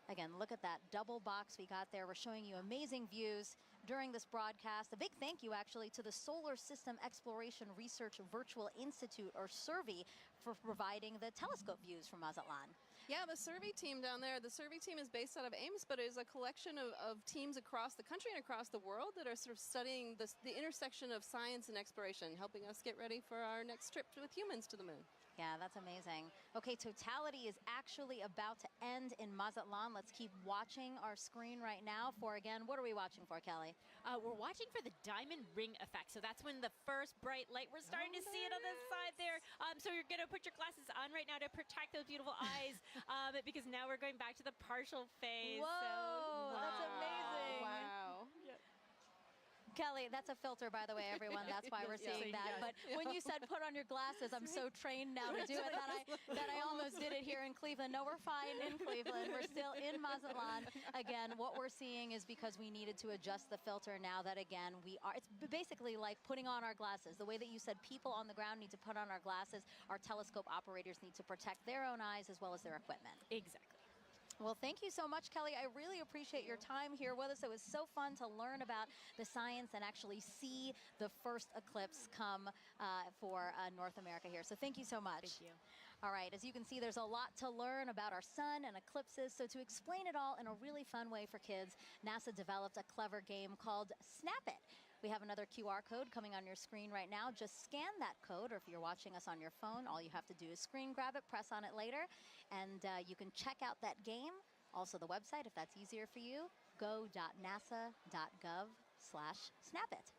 Again, look at that double box we got there. We're showing you amazing views during this broadcast. A big thank you, actually, to the Solar System Exploration Research Virtual Institute, or SERVI, for providing the telescope views from Mazatlan. Yeah, the survey team down there, the survey team is based out of Ames, but it is a collection of teams across the country and across the world that are sort of studying the intersection of science and exploration, helping us get ready for our next trip with humans to the moon. Yeah, that's amazing. Okay, totality is actually about to end in Mazatlan. Let's keep watching our screen right now for, again, what are we watching for, Kelly? We're watching for the diamond ring effect. So that's when the first bright light, we're starting to see it on this side there. So you're going to put your glasses on right now to protect those beautiful eyes, because now we're going back to the partial phase. Whoa, that's amazing. Wow. Kelly, that's a filter, by the way, everyone. That's why we're seeing that. But when you said put on your glasses, I'm so trained now to do it that I almost did it here in Cleveland. No, we're fine in Cleveland. We're still in Mazatlan. Again, what we're seeing is because we needed to adjust the filter now that, again, it's basically like putting on our glasses. The way that you said people on the ground need to put on our glasses, our telescope operators need to protect their own eyes as well as their equipment. Exactly. Well, thank you so much, Kelly. I really appreciate your time here with us. It was so fun to learn about the science and actually see the first eclipse come for North America here. So thank you so much. Thank you. All right, as you can see, there's a lot to learn about our sun and eclipses. So to explain it all in a really fun way for kids, NASA developed a clever game called Snap It. We have another QR code coming on your screen right now. Just scan that code, or if you're watching us on your phone, all you have to do is screen grab it, press on it later, and you can check out that game. Also the website, if that's easier for you, go.nasa.gov/snapit.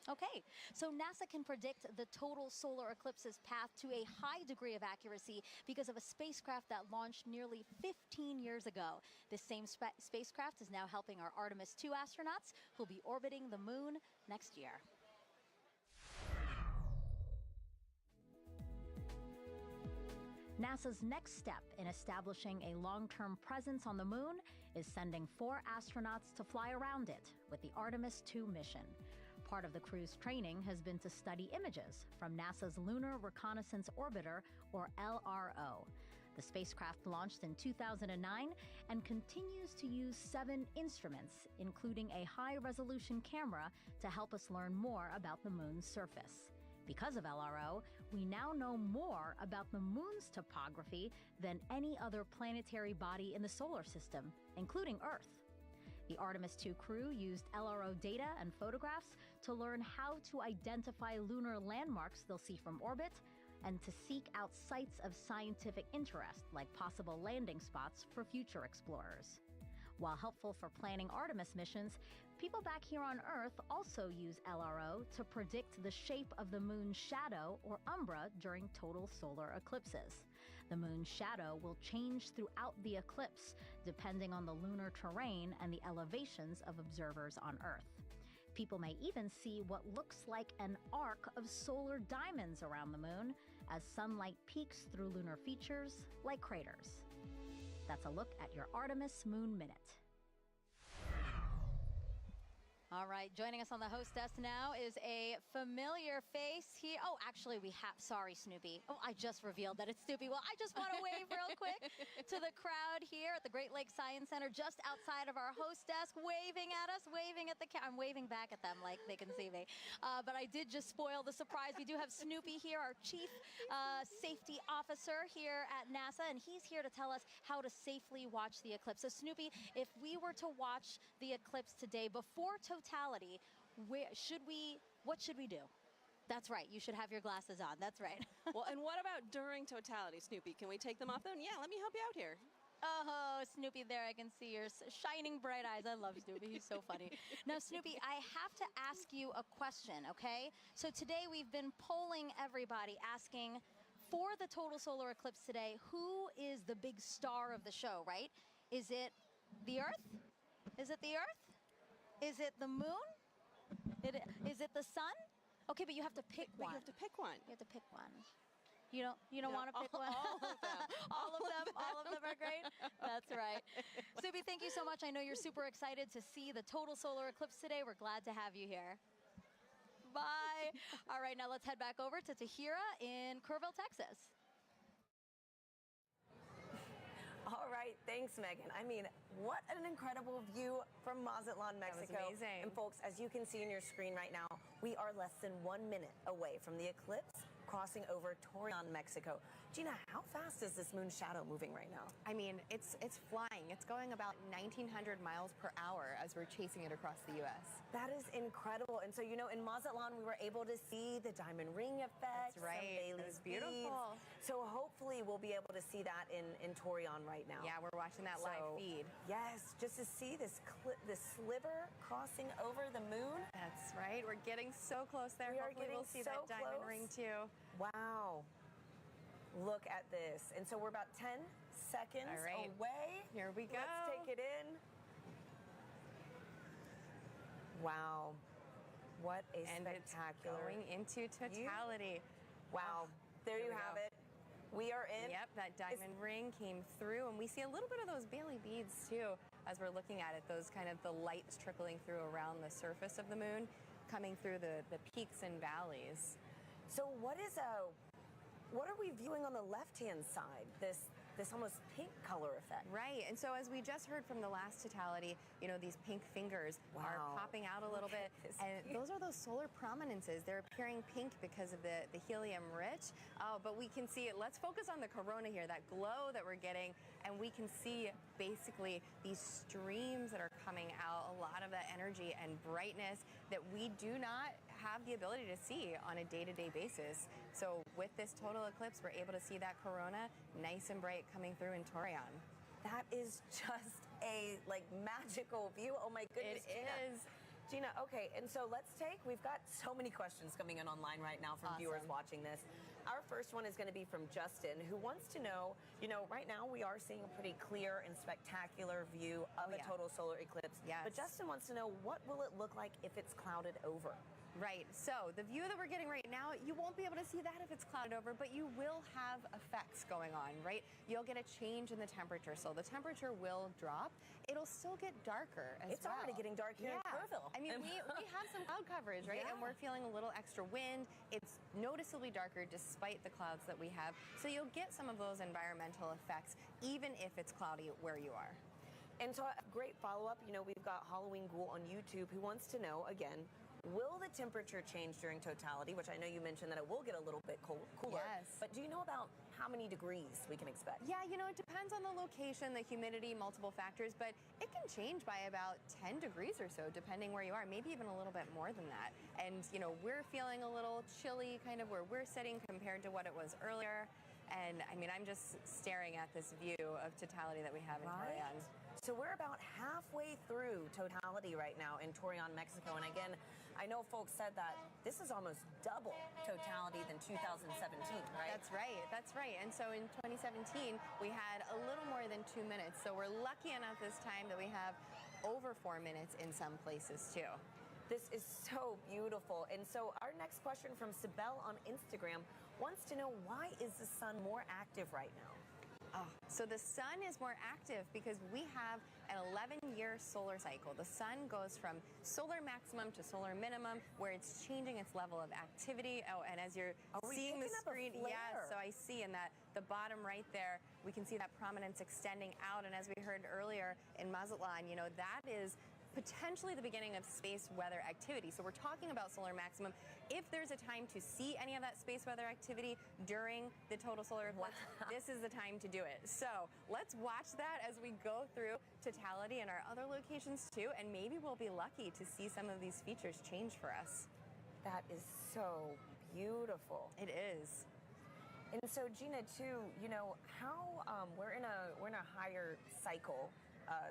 Okay, so NASA can predict the total solar eclipse's path to a high degree of accuracy because of a spacecraft that launched nearly 15 years ago. This same spacecraft is now helping our Artemis II astronauts who'll be orbiting the moon next year. NASA's next step in establishing a long-term presence on the moon is sending 4 astronauts to fly around it with the Artemis II mission. Part of the crew's training has been to study images from NASA's Lunar Reconnaissance Orbiter, or LRO. The spacecraft launched in 2009 and continues to use 7 instruments, including a high-resolution camera, to help us learn more about the moon's surface. Because of LRO, we now know more about the moon's topography than any other planetary body in the solar system, including Earth. The Artemis II crew used LRO data and photographs to learn how to identify lunar landmarks they'll see from orbit and to seek out sites of scientific interest, like possible landing spots for future explorers. While helpful for planning Artemis missions, people back here on Earth also use LRO to predict the shape of the moon's shadow, or umbra, during total solar eclipses. The moon's shadow will change throughout the eclipse, depending on the lunar terrain and the elevations of observers on Earth. People may even see what looks like an arc of solar diamonds around the moon as sunlight peeks through lunar features like craters. That's a look at your Artemis Moon Minute. All right, joining us on the host desk now is a familiar face here. Oh, actually, sorry, Snoopy. Oh, I just revealed that it's Snoopy. Well, I just want to wave real quick to the crowd here at the Great Lakes Science Center, just outside of our host desk, waving at us, waving at the I'm waving back at them like they can see me. But I did just spoil the surprise. We do have Snoopy here, our Chief Safety Officer here at NASA, and he's here to tell us how to safely watch the eclipse. So, Snoopy, if we were to watch the eclipse today before totality, what should we do? That's right. You should have your glasses on. That's right. Well, and what about during totality, Snoopy? Can we take them off then? Yeah, let me help you out here. Oh, Snoopy, there I can see your shining bright eyes. I love Snoopy. He's so funny. Now, Snoopy, I have to ask you a question, okay? So today we've been polling everybody, asking for the total solar eclipse today, who is the big star of the show, right? Is it the Earth? Is it the Earth? Is it the moon? Is it the sun? Okay, but you have to pick one. You have to pick one. You have to pick one. You don't want to pick one? All of them. All of them are great? That's right. Snoopy, thank you so much. I know you're super excited to see the total solar eclipse today. We're glad to have you here. Bye. All right, now let's head back over to Tahira in Kerrville, Texas. All right, thanks, Megan. I mean, what an incredible view from Mazatlan, Mexico. That was amazing. And folks, as you can see in your screen right now, we are less than 1 minute away from the eclipse crossing over Torreon, Mexico. Gina, how fast is this moon shadow moving right now? I mean, it's flying. It's going about 1,900 miles per hour as we're chasing it across the U.S. That is incredible. And so, you know, in Mazatlan, we were able to see the diamond ring effect. That's right. It was beautiful. Beads. So hopefully we'll be able to see that in Torreon right now. Yeah, we're watching that live feed. Yes, just to see this sliver crossing over the moon. That's right. We're getting so close there. Hopefully we'll see that diamond ring too. Wow. Look at this. And so we're about 10 seconds away. Here we go. Let's take it in. Wow. What a spectacular. It's going into totality. Wow. There you have it. We are in. Yep, that diamond ring came through, and we see a little bit of those Bailey beads too as we're looking at it. Those kind of the lights trickling through around the surface of the moon, coming through the peaks and valleys. So what are we viewing on the left-hand side? This almost pink color effect. Right, and so as we just heard from the last totality, you know, these pink fingers are popping out a little bit, and those are those solar prominences. They're appearing pink because of the helium rich, but we can see it. Let's focus on the corona here, that glow that we're getting, and we can see basically these streams that are coming out, a lot of that energy and brightness that we do not have the ability to see on a day-to-day basis. So with this total eclipse, we're able to see that corona nice and bright coming through in Torreon. That is just a magical view. Oh my goodness. It is. Gina, okay, and so we've got so many questions coming in online right now from viewers watching this. Our first one is going to be from Justin, who wants to know, you know, right now we are seeing a pretty clear and spectacular view of a total solar eclipse. Yes. But Justin wants to know, what will it look like if it's clouded over? Right, so the view that we're getting right now, you won't be able to see that if it's clouded over, but you will have effects going on, right? You'll get a change in the temperature, so the temperature will drop. It'll still get darker as well. It's already getting dark here in Kerrville. I mean, we have some cloud coverage, right? And we're feeling a little extra wind. It's noticeably darker despite the clouds that we have, so you'll get some of those environmental effects, even if it's cloudy where you are. And so a great follow-up, you know, we've got Halloween Ghoul on YouTube who wants to know, again, Will the temperature change during totality, which I know you mentioned that it will get a little bit cooler. Yes. But do you know about how many degrees we can expect? Yeah, you know, it depends on the location, the humidity, multiple factors, but it can change by about 10 degrees or so, depending where you are, maybe even a little bit more than that. And, you know, we're feeling a little chilly kind of where we're sitting compared to what it was earlier. And, I mean, I'm just staring at this view of totality that we have in Torreon. So we're about halfway through totality right now in Torreon, Mexico. And again, I know folks said that this is almost double totality than 2017, right? That's right. That's right. And so in 2017, we had a little more than 2 minutes. So we're lucky enough this time that we have over 4 minutes in some places too. This is so beautiful. And so our next question from Sibel on Instagram wants to know, why is the sun more active right now? So the sun is more active because we have an 11-year solar cycle. The sun goes from solar maximum to solar minimum, where it's changing its level of activity. Oh, and as you're seeing the screen, yeah, so I see in that the bottom right there, we can see that prominence extending out. And as we heard earlier in Mazatlan, you know, that is potentially the beginning of space weather activity. So we're talking about solar maximum. If there's a time to see any of that space weather activity during the total solar eclipse, this is the time to do it. So let's watch that as we go through totality in our other locations too, and maybe we'll be lucky to see some of these features change for us. That is so beautiful. It is. And so Gina, too, you know, how we're in a higher cycle.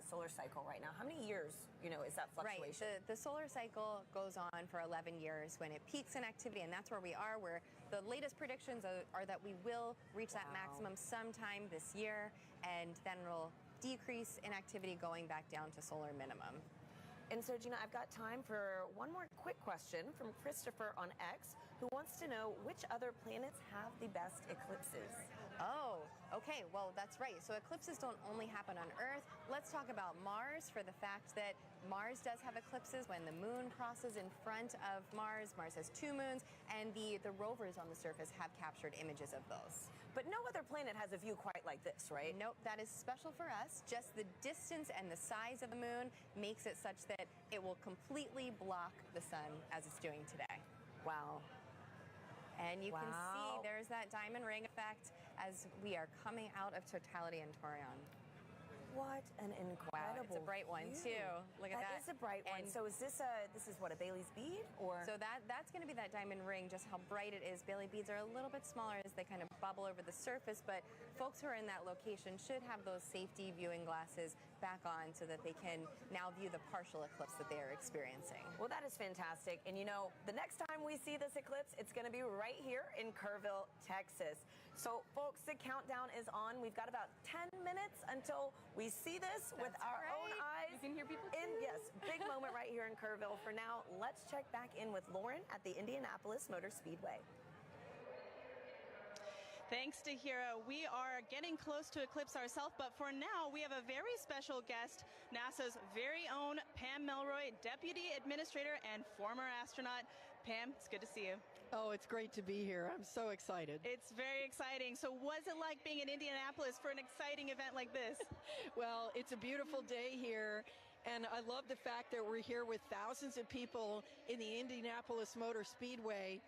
Solar cycle right now. How many years, you know, is that fluctuation? Right. The solar cycle goes on for 11 years when it peaks in activity, and that's where we are, where the latest predictions are that we will reach that maximum sometime this year, and then it'll decrease in activity going back down to solar minimum. And so, Gina, I've got time for one more quick question from Christopher on X, who wants to know which other planets have the best eclipses. Oh, okay. Well, that's right. So eclipses don't only happen on Earth. Let's talk about Mars, for the fact that Mars does have eclipses when the moon crosses in front of Mars. Mars has 2 moons, and the rovers on the surface have captured images of those. But no other planet has a view quite like this, right? Nope, that is special for us. Just the distance and the size of the moon makes it such that it will completely block the sun as it's doing today. Wow. And you can see there's that diamond ring effect as we are coming out of totality in Torreon. What an incredible Wow, it's a bright one too. Look at that. That is a bright one. So is this what, a Bailey's bead, or? So that's going to be that diamond ring, just how bright it is. Bailey beads are a little bit smaller as they kind of bubble over the surface, but folks who are in that location should have those safety viewing glasses back on so that they can now view the partial eclipse that they are experiencing. Well, that is fantastic. And you know, the next time we see this eclipse, it's going to be right here in Kerrville, Texas. So folks, the countdown is on. We've got about 10 minutes until we see this with our own eyes. You can hear people too. Yes, big moment right here in Kerrville. For now, let's check back in with Lauren at the Indianapolis Motor Speedway. Thanks to Hira. We are getting close to eclipse ourselves, but for now, we have a very special guest, NASA's very own Pam Melroy, Deputy Administrator and former astronaut. Pam, it's good to see you. Oh, it's great to be here. I'm so excited. It's very exciting. So what's it like being in Indianapolis for an exciting event like this? Well, it's a beautiful day here, and I love the fact that we're here with thousands of people in the Indianapolis Motor Speedway.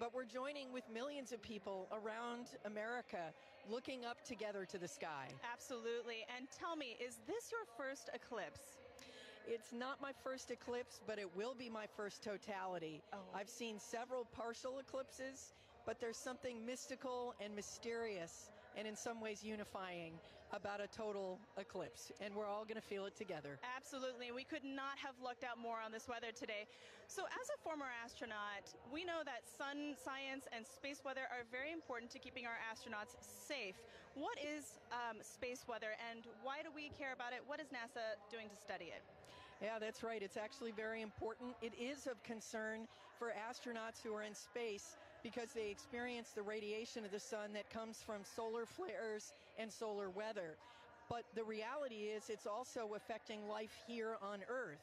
But we're joining with millions of people around America looking up together to the sky. Absolutely. And tell me, is this your first eclipse? It's not my first eclipse, but it will be my first totality. I've seen several partial eclipses, but there's something mystical and mysterious and in some ways unifying about a total eclipse, and we're all going to feel it together. Absolutely. We could not have lucked out more on this weather today. So as a former astronaut, we know that sun science and space weather are very important to keeping our astronauts safe. What is space weather, and why do we care about it? What is NASA doing to study it? Yeah, that's right. It's actually very important. It is of concern for astronauts who are in space because they experience the radiation of the sun that comes from solar flares and solar weather. But the reality is it's also affecting life here on Earth.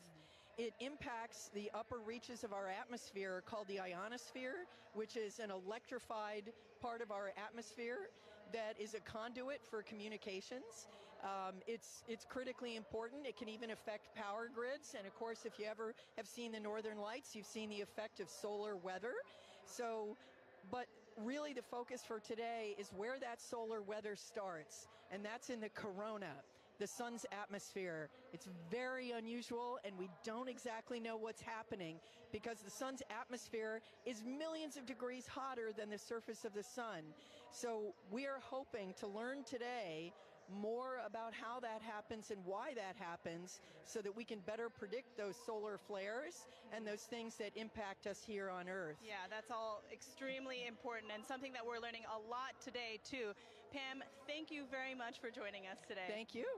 It impacts the upper reaches of our atmosphere called the ionosphere, which is an electrified part of our atmosphere that is a conduit for communications. It's critically important. It can even affect power grids. And of course, if you ever have seen the Northern Lights, you've seen the effect of solar weather. So, but really the focus for today is where that solar weather starts, and that's in the corona, the sun's atmosphere. It's very unusual, and we don't exactly know what's happening because the sun's atmosphere is millions of degrees hotter than the surface of the sun. So we are hoping to learn today more about how that happens and why that happens so that we can better predict those solar flares and those things that impact us here on Earth. Yeah, that's all extremely important and something that we're learning a lot today too. Pam, thank you very much for joining us today. Thank you.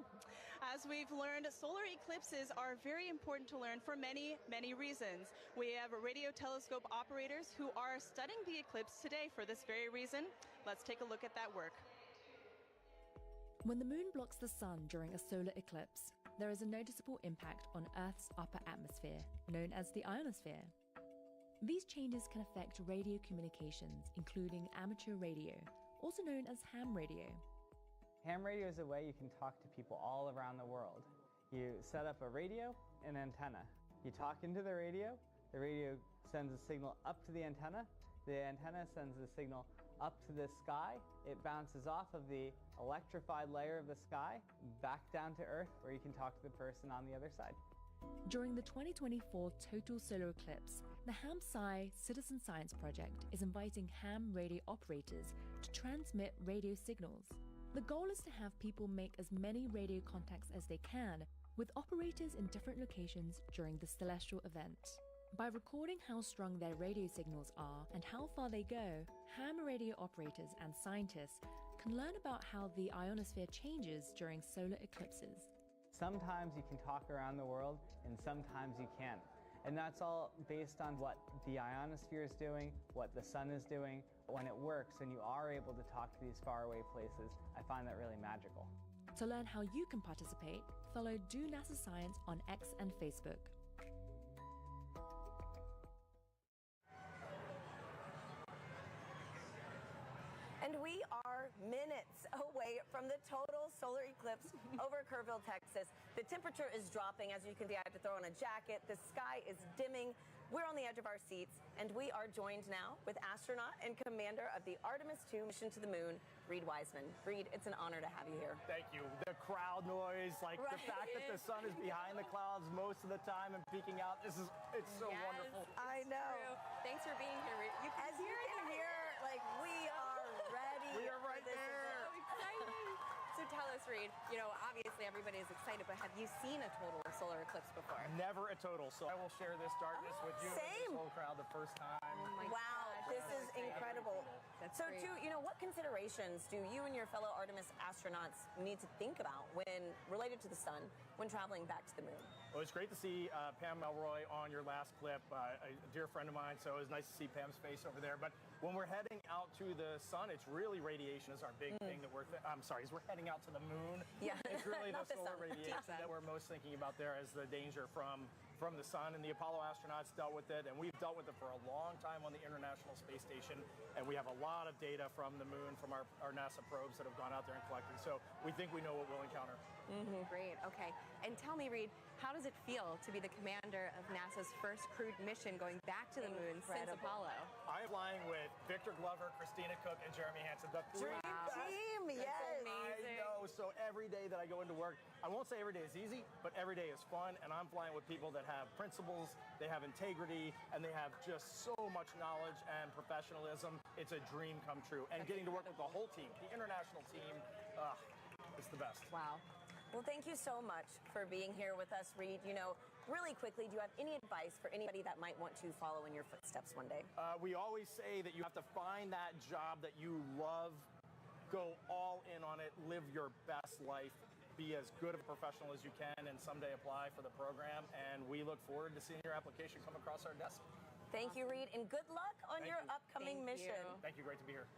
As we've learned, solar eclipses are very important to learn for many, many reasons. We have radio telescope operators who are studying the eclipse today for this very reason. Let's take a look at that work. When the moon blocks the sun during a solar eclipse, there is a noticeable impact on Earth's upper atmosphere, known as the ionosphere. These changes can affect radio communications, including amateur radio, also known as ham radio. Ham radio is a way you can talk to people all around the world. You set up a radio and antenna. You talk into the radio sends a signal up to the antenna sends the signal up to the sky. It bounces off of the electrified layer of the sky back down to Earth, where you can talk to the person on the other side. During the 2024 total solar eclipse, the HAM-SCI Citizen Science Project is inviting ham radio operators to transmit radio signals. The goal is to have people make as many radio contacts as they can with operators in different locations during the celestial event. By recording how strong their radio signals are and how far they go, ham radio operators and scientists can learn about how the ionosphere changes during solar eclipses. Sometimes you can talk around the world and sometimes you can't. And that's all based on what the ionosphere is doing, what the sun is doing. When it works and you are able to talk to these faraway places, I find that really magical. To learn how you can participate, follow Do NASA Science on X and Facebook. And we are minutes away from the total solar eclipse over Kerrville, Texas. The temperature is dropping. As you can see, I had to throw on a jacket. The sky is dimming. We're on the edge of our seats, and we are joined now with astronaut and commander of the Artemis II mission to the moon, Reed Wiseman. Reed, it's an honor to have you here. Thank you. The crowd noise, like the fact that the sun is behind the clouds most of the time and peeking out, it's so wonderful. I know. True. Thanks for being here, Reed. As you can hear, like, we are ready. We are right there. So exciting. So tell us, Reed, obviously everybody is excited, but have you seen a total solar eclipse before? Never a total, so I will share this darkness with you and this whole crowd the first time. Oh my wow, gosh, this is incredible. That's so, great. too, what considerations do you and your fellow Artemis astronauts need to think about when related to the sun when traveling back to the moon? Well, it's great to see Pam Melroy on your last clip, a dear friend of mine, so it was nice to see Pam's face over there. But when we're heading out to the sun, it's really radiation is our big thing that we're, as we're heading out to the moon, yeah. It's really the Not the solar sun. radiation that we're most thinking about there as the danger from the sun. And the Apollo astronauts dealt with it, and we've dealt with it for a long time on the International Space Station, and we have a lot of data from the moon, from our NASA probes that have gone out there and collected. So we think we know what we'll encounter. Great. Okay. And tell me, Reed, how does it feel to be the commander of NASA's first crewed mission going back to the moon since Apollo? I am flying with Victor Glover, Christina Cook, and Jeremy Hansen. The three best. Team, yes. I know. So every day that I go into work, I won't say every day is easy, but every day is fun. And I'm flying with people that have principles, they have integrity, and they have just so much knowledge and professionalism. It's a dream come true. And getting to work with the whole team, the international team, it's the best. Wow. Well, thank you so much for being here with us, Reed. Really quickly, do you have any advice for anybody that might want to follow in your footsteps one day? We always say that you have to find that job that you love, go all in on it, live your best life, be as good a professional as you can, and someday apply for the program. And we look forward to seeing your application come across our desk. Thank you, Reed, and good luck on your upcoming mission. Thank you. Great to be here.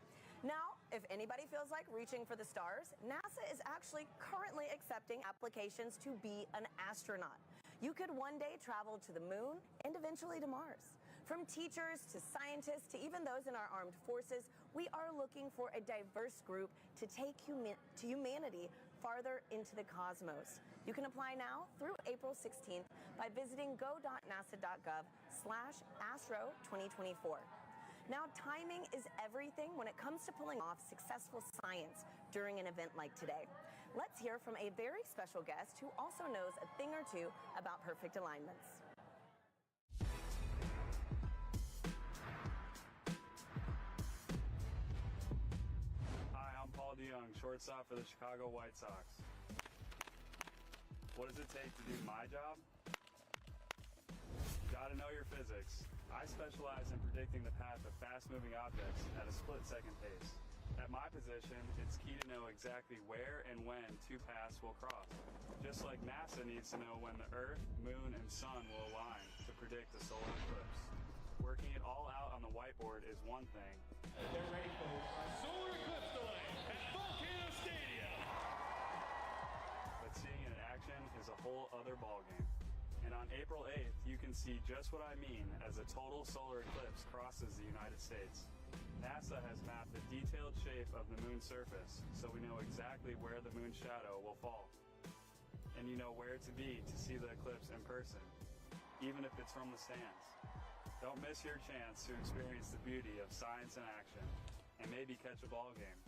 Now, if anybody feels like reaching for the stars, NASA is actually currently accepting applications to be an astronaut. You could one day travel to the moon and eventually to Mars. From teachers to scientists to even those in our armed forces, we are looking for a diverse group to take humanity farther into the cosmos. You can apply now through April 16th by visiting go.nasa.gov/astro2024. Now, timing is everything when it comes to pulling off successful science during an event like today. Let's hear from a very special guest who also knows a thing or two about perfect alignments. Hi, I'm Paul DeYoung, shortstop for the Chicago White Sox. What does it take to do my job? Gotta know your physics. I specialize in predicting the path of fast-moving objects at a split-second pace. At my position, it's key to know exactly where and when two paths will cross. Just like NASA needs to know when the Earth, Moon, and Sun will align to predict a solar eclipse. Working it all out on the whiteboard is one thing. They're ready for a solar eclipse delay at Volcano Stadium. But seeing it in action is a whole other ballgame. And on April 8th, you can see just what I mean as a total solar eclipse crosses the United States. NASA has mapped the detailed shape of the moon's surface, so we know exactly where the moon's shadow will fall. And you know where to be to see the eclipse in person, even if it's from the stands. Don't miss your chance to experience the beauty of science in action, and maybe catch a ball game.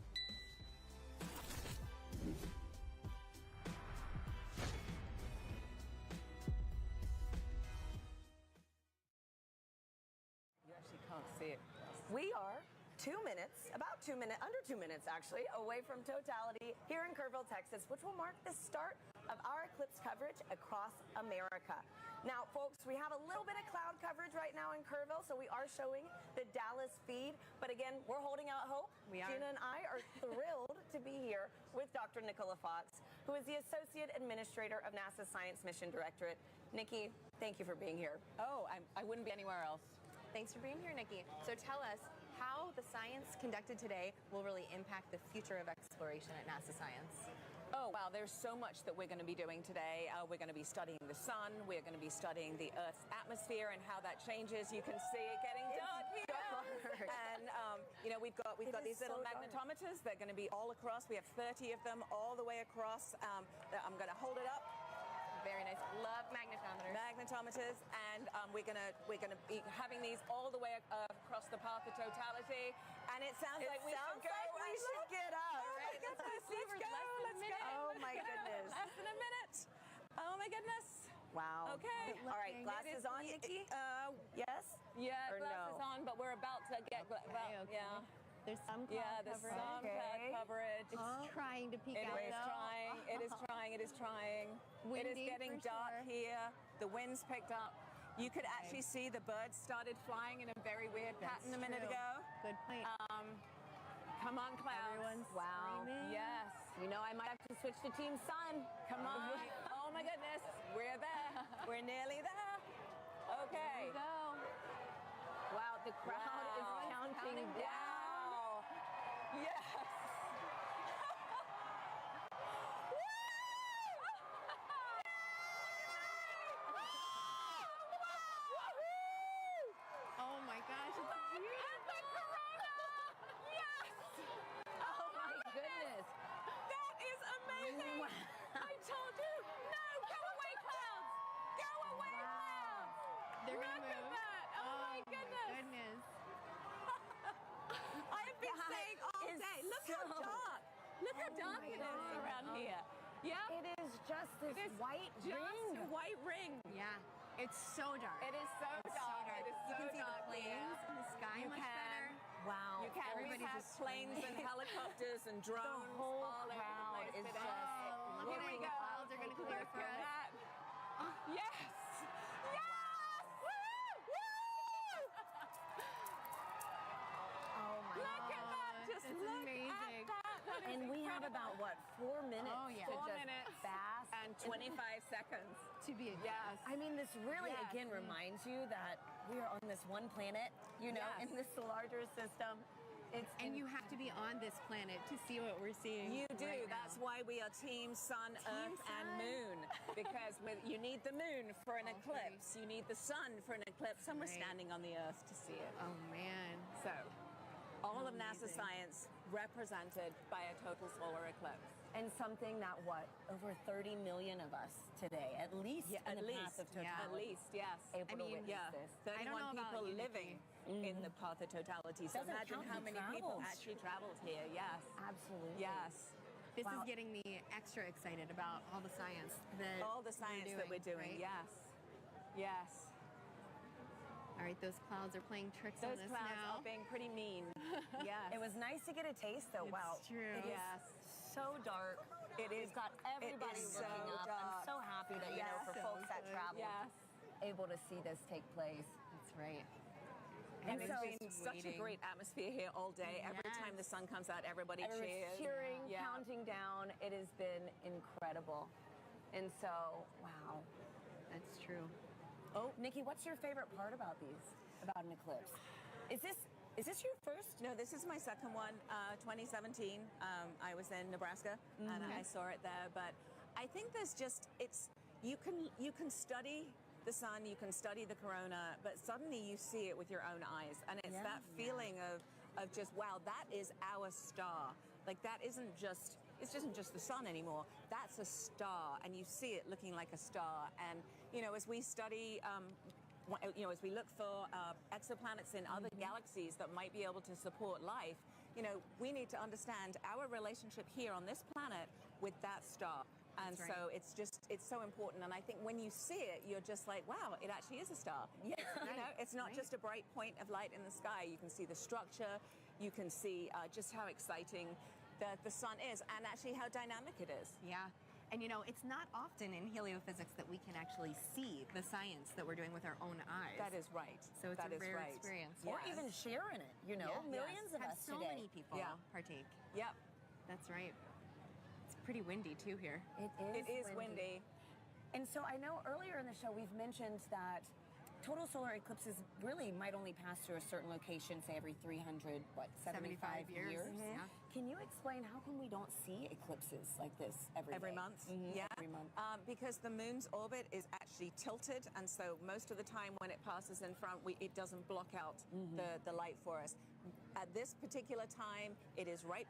We are under 2 minutes actually, away from totality here in Kerrville, Texas, which will mark the start of our eclipse coverage across America. Now, folks, we have a little bit of cloud coverage right now in Kerrville, so we are showing the Dallas feed. But again, we're holding out hope. Gina and I are thrilled to be here with Dr. Nicola Fox, who is the Associate Administrator of NASA's Science Mission Directorate. Nikki, thank you for being here. Oh, I wouldn't be anywhere else. Thanks for being here, Nikki. So tell us how the science conducted today will really impact the future of exploration at NASA Science. Oh, wow, there's so much that we're going to be doing today. We're going to be studying the sun. We're going to be studying the Earth's atmosphere and how that changes. You can see it getting dark here. And, we've got these little magnetometers. They're going to be all across. We have 30 of them all the way across. I'm going to hold it up. Very nice. Love magnetometers, and we're gonna be having these all the way across the path of totality. And it sounds like we should get up. All right, let's go see. Let's go. Oh my goodness. Less than a minute. Oh my goodness. Wow. Okay. All right, glasses on, Nikki? Yes? Yeah, or glasses no? on, but we're about to get yeah. There's some cloud there's coverage. some cloud coverage. It's trying to peek out, It is though. trying. It is trying. It is trying. It is Windy getting for dark sure. here. The wind's picked up. You could actually see the birds started flying in a very weird pattern a minute true. ago. Good point. Come on, clouds. Everyone's wow. screaming. Yes. You know, I might have to switch to Team Sun. Come on. Oh my goodness. We're there. We're nearly there. Okay. There we go. Wow, the crowd is counting down. Yes. Oh my gosh, it's beautiful. Yes. Oh my goodness. That is amazing. I told you. No, go away, clouds. Go away, clouds. They're Look gonna at move. that. Oh my goodness. Goodness. I have been saying all day. Look how dark. Look how dark it is around here. Yeah. It is just this white ring. White ring. Yeah. It's so dark. It is so dark. It is so You can see the dark planes here. in the sky You much can. better. Wow. You can. Everybody's We have just planes and helicopters and drones The whole all over the crowd place is today. just look Here at we it. go. The clouds are gonna clear Look for at us. that. Yes. Yes. Woo! Woo! Oh my Look at that. Just That's look amazing. at that. That is And we have incredible. about, 4 minutes Oh, yeah. to 4 just minutes bask. and 25 seconds. To be a Yes. I mean, this really, Yes. again, reminds you that we are on this one planet, Yes. in this larger system. And you have to be on this planet to see what we're seeing. You do. right That's now. why we are Team Sun, Earth, and Sun. Moon. Because you need the moon for an All three. eclipse. You need the sun for an eclipse. And we're Right. standing on the Earth to see it. Oh man. So, All of NASA science represented by a total solar eclipse. And something that, what, over 30 million of us today, at least in the path of totality. At least, yes. Able to witness this. 31 people living in the path of totality. So Doesn't imagine count how the many people travels. actually traveled here. Yes. Absolutely. Yes. This is getting me extra excited about all the science that we're doing. Right? Yes. Yes. All right, those clouds are playing tricks on Those us clouds now. are being pretty mean. Yes. It was nice to get a taste, though. Wow. It's true. It is Yes. so dark. It is. We've got everybody is looking so up. dark. I'm so happy that, for folks that travel, able to see this take place. That's right. And so it's been such a great atmosphere here all day. Every time the sun comes out, everybody cheers. Cheering, counting down. It has been incredible. And so, wow. That's true. Oh, Nikki, what's your favorite part about an eclipse? Is this your first? No, this is my second one. 2017. I was in Nebraska and I saw it there. But I think there's just you can study the sun, you can study the corona, but suddenly you see it with your own eyes, and it's that feeling of just wow, that is our star. Like it isn't just the sun anymore. That's a star, and you see it looking like a star. And as we study. As we look for exoplanets in other galaxies that might be able to support life, we need to understand our relationship here on this planet with that star. And so it's so important. And I think when you see it, you're just like, wow, it actually is a star. Yeah. It's not just a bright point of light in the sky. You can see the structure. You can see just how exciting the sun is, and actually how dynamic it is. Yeah. And it's not often in heliophysics that we can actually see the science that we're doing with our own eyes. That is right. So it's a rare experience. Or even share in it, millions of us so today. many people partake. Yep. That's right. It's pretty windy too here. It is windy. And so I know earlier in the show we've mentioned that total solar eclipses really might only pass through a certain location, say every 300, 75 years? Yeah. Can you explain how come we don't see eclipses like this every month? Yeah. Every month. Because the moon's orbit is actually tilted, and so most of the time when it passes in front, it doesn't block out the light for us. At this particular time, it is right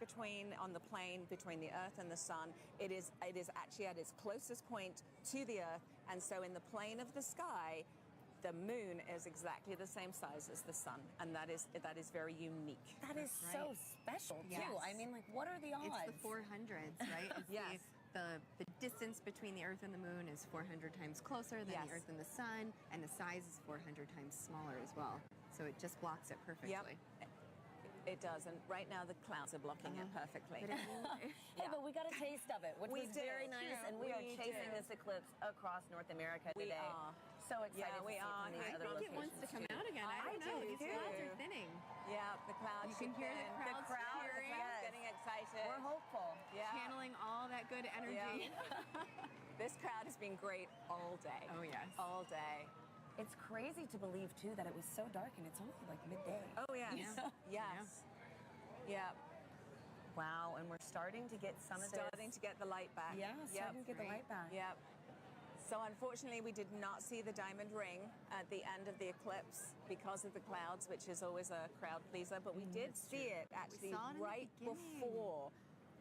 on the plane between the Earth and the Sun. It is actually at its closest point to the Earth, and so in the plane of the sky, the moon is exactly the same size as the sun, and that is very unique. That is so special too. Yes. I mean, like, what are the odds? It's the 400s, right? Yes. The distance between the Earth and the moon is 400 times closer than the Earth and the sun, and the size is 400 times smaller as well. So it just blocks it perfectly. Yep. It does, and right now the clouds are blocking it perfectly. Hey, but we got a taste of it, which was very nice, and we are chasing this eclipse across North America today. We are. So excited to we see are. from these I other think it wants to come out again. I don't know. These clouds are thinning. Yeah, the clouds. You can hear the crowd cheering. Getting excited. We're hopeful. Yeah. Channeling all that good energy. Yeah. This crowd has been great all day. Oh, yes. All day. It's crazy to believe, too, that it was so dark and it's only like midday. Oh, yes. Yes. Yeah. Wow, and we're starting to get some of this. Starting to get the light back. Yeah, starting to get the light back. Yep. So unfortunately, we did not see the diamond ring at the end of the eclipse because of the clouds, which is always a crowd pleaser. But we did see it actually right before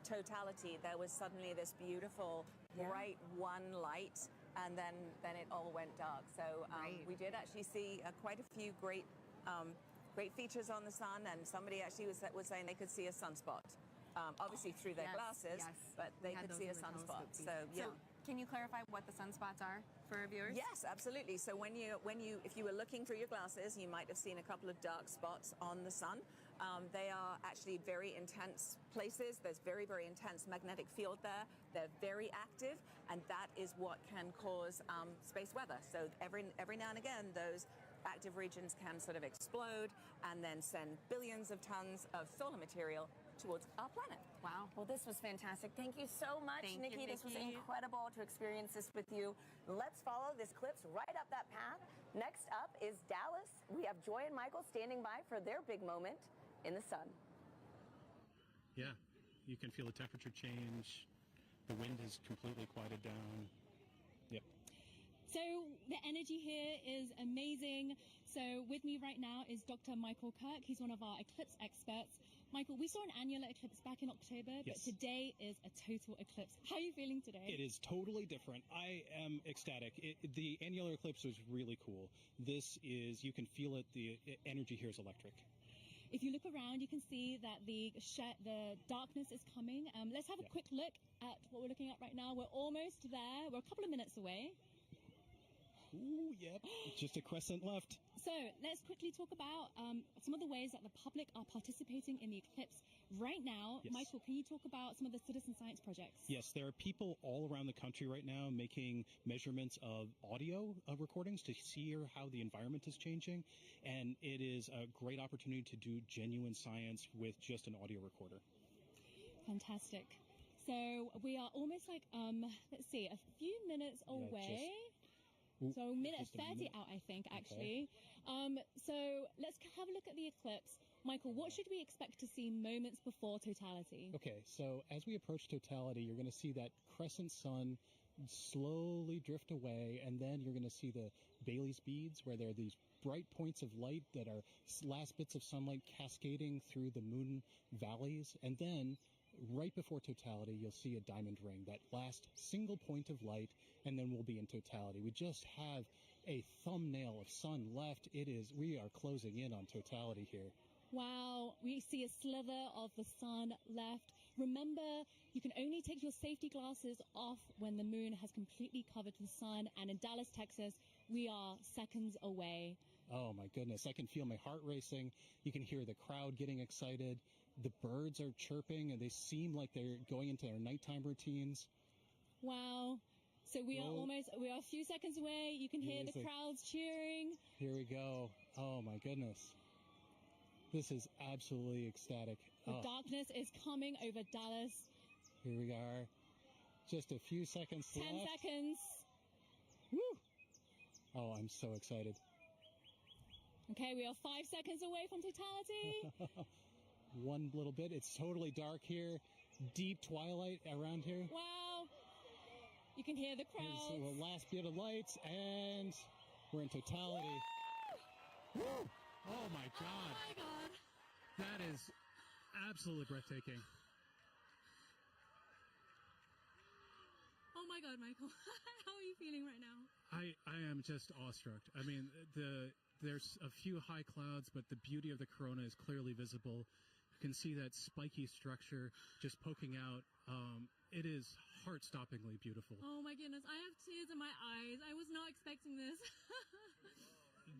totality. There was suddenly this beautiful bright one light, and then it all went dark. So we did actually see quite a few great features on the sun, and somebody actually was saying they could see a sunspot. Obviously through their glasses, but they could see a sunspot. So yeah. Can you clarify what the sunspots are for our viewers? Yes, absolutely. So if you were looking through your glasses, you might have seen a couple of dark spots on the sun. They are actually very intense places. There's very, very intense magnetic field there. They're very active, and that is what can cause space weather. So every now and again, those active regions can sort of explode and then send billions of tons of solar material towards our planet. Wow. Well, this was fantastic. Thank you so much, Nikki. This was incredible to experience this with you. Let's follow this eclipse right up that path. Next up is Dallas. We have Joy and Michael standing by for their big moment in the sun. Yeah, you can feel the temperature change. The wind is completely quieted down. Yep. So the energy here is amazing. So with me right now is Dr. Michael Kirk. He's one of our eclipse experts. Michael, we saw an annular eclipse back in October, but today is a total eclipse. How are you feeling today? It is totally different. I am ecstatic. The annular eclipse was really cool. This is, you can feel it, the energy here is electric. If you look around, you can see that the darkness is coming. Let's have a quick look at what we're looking at right now. We're almost there. We're a couple of minutes away. Ooh, yep. Just a crescent left. So let's quickly talk about some of the ways that the public are participating in the eclipse right now. Yes. Michael, can you talk about some of the citizen science projects? Yes, there are people all around the country right now making measurements of audio recordings to see how the environment is changing. And it is a great opportunity to do genuine science with just an audio recorder. Fantastic. So we are almost like, let's see, a few minutes away. So minute 30 out, I think, actually. So let's have a look at the eclipse. Michael, what should we expect to see moments before totality? Okay, so as we approach totality, you're going to see that crescent sun slowly drift away, and then you're going to see the Bailey's beads, where there are these bright points of light that are last bits of sunlight cascading through the moon valleys, and then right before totality, you'll see a diamond ring, that last single point of light, and then we'll be in totality. We just have a thumbnail of sun left. We are closing in on totality here. Wow, we see a slither of the sun left. Remember, you can only take your safety glasses off when the moon has completely covered the sun, and in Dallas, Texas, we are seconds away. Oh my goodness, I can feel my heart racing. You can hear the crowd getting excited. The birds are chirping, and they seem like they're going into their nighttime routines. Wow. So we are a few seconds away. You can hear the crowds cheering. Here we go. Oh my goodness. This is absolutely ecstatic. The darkness is coming over Dallas. Here we are. Just a few seconds left. 10 seconds. Woo! Oh, I'm so excited. Okay, we are 5 seconds away from totality. One little bit. It's totally dark here. Deep twilight around here. Wow. You can hear the crowd. So the last bit of lights, and we're in totality. Woo! Oh my God. Oh my God. That is absolutely breathtaking. Oh my God, Michael. How are you feeling right now? I am just awestruck. I mean, there's a few high clouds, but the beauty of the corona is clearly visible. You can see that spiky structure just poking out. It is heart-stoppingly beautiful. Oh my goodness, I have tears in my eyes. I was not expecting this.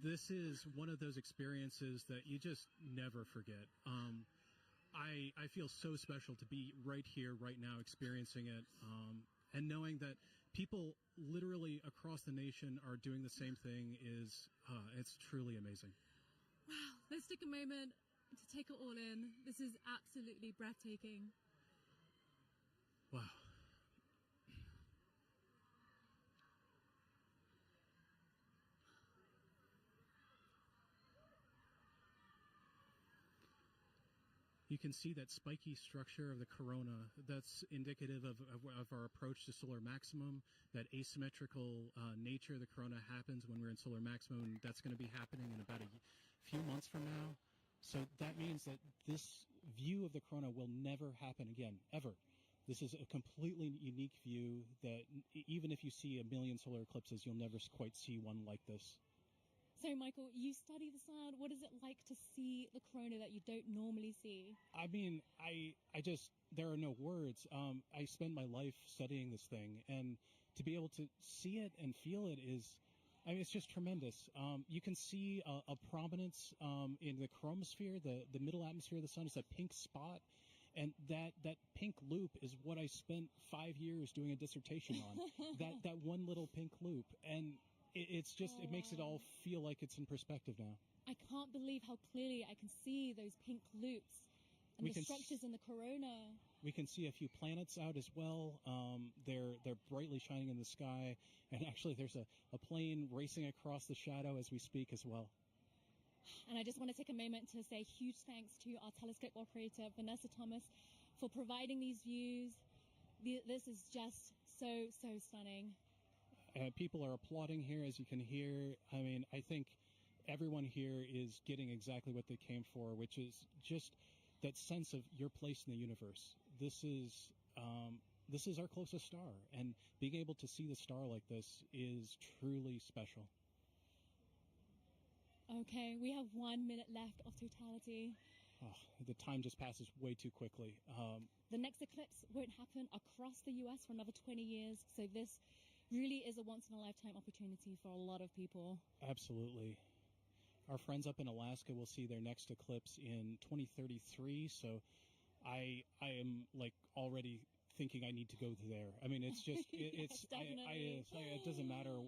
This is one of those experiences that you just never forget. I feel so special to be right here, right now, experiencing it, and knowing that people literally across the nation are doing the same thing it's truly amazing. Wow, let's take a moment to take it all in. This is absolutely breathtaking. Wow. You can see that spiky structure of the corona. That's indicative of our approach to solar maximum. That asymmetrical nature of the corona happens when we're in solar maximum. That's going to be happening in about a few months from now. So that means that this view of the corona will never happen again, ever. This is a completely unique view that even if you see a million solar eclipses, you'll never quite see one like this. So, Michael, you study the sun. What is it like to see the corona that you don't normally see? I mean, there are no words. I spent my life studying this thing, and to be able to see it and feel it it's just tremendous. You can see a prominence in the chromosphere, the middle atmosphere of the sun. It's a pink spot, and that pink loop is what I spent 5 years doing a dissertation on. that one little pink loop, and it makes it all feel like it's in perspective now. I can't believe how clearly I can see those pink loops and the structures in the corona. We can see a few planets out as well. They're brightly shining in the sky, and actually there's a plane racing across the shadow as we speak as well. And I just want to take a moment to say huge thanks to our telescope operator, Vanessa Thomas, for providing these views. This is just so stunning. People are applauding here, as you can hear. I mean, I think everyone here is getting exactly what they came for, which is just that sense of your place in the universe. This is our closest star, and being able to see the star like this is truly special. Okay, we have 1 minute left of totality. Oh, the time just passes way too quickly. The next eclipse won't happen across the U.S. for another 20 years, so this really is a once-in-a-lifetime opportunity for a lot of people. Absolutely. Our friends up in Alaska will see their next eclipse in 2033, so I am like already thinking I need to go there. I mean, it's just it's it doesn't matter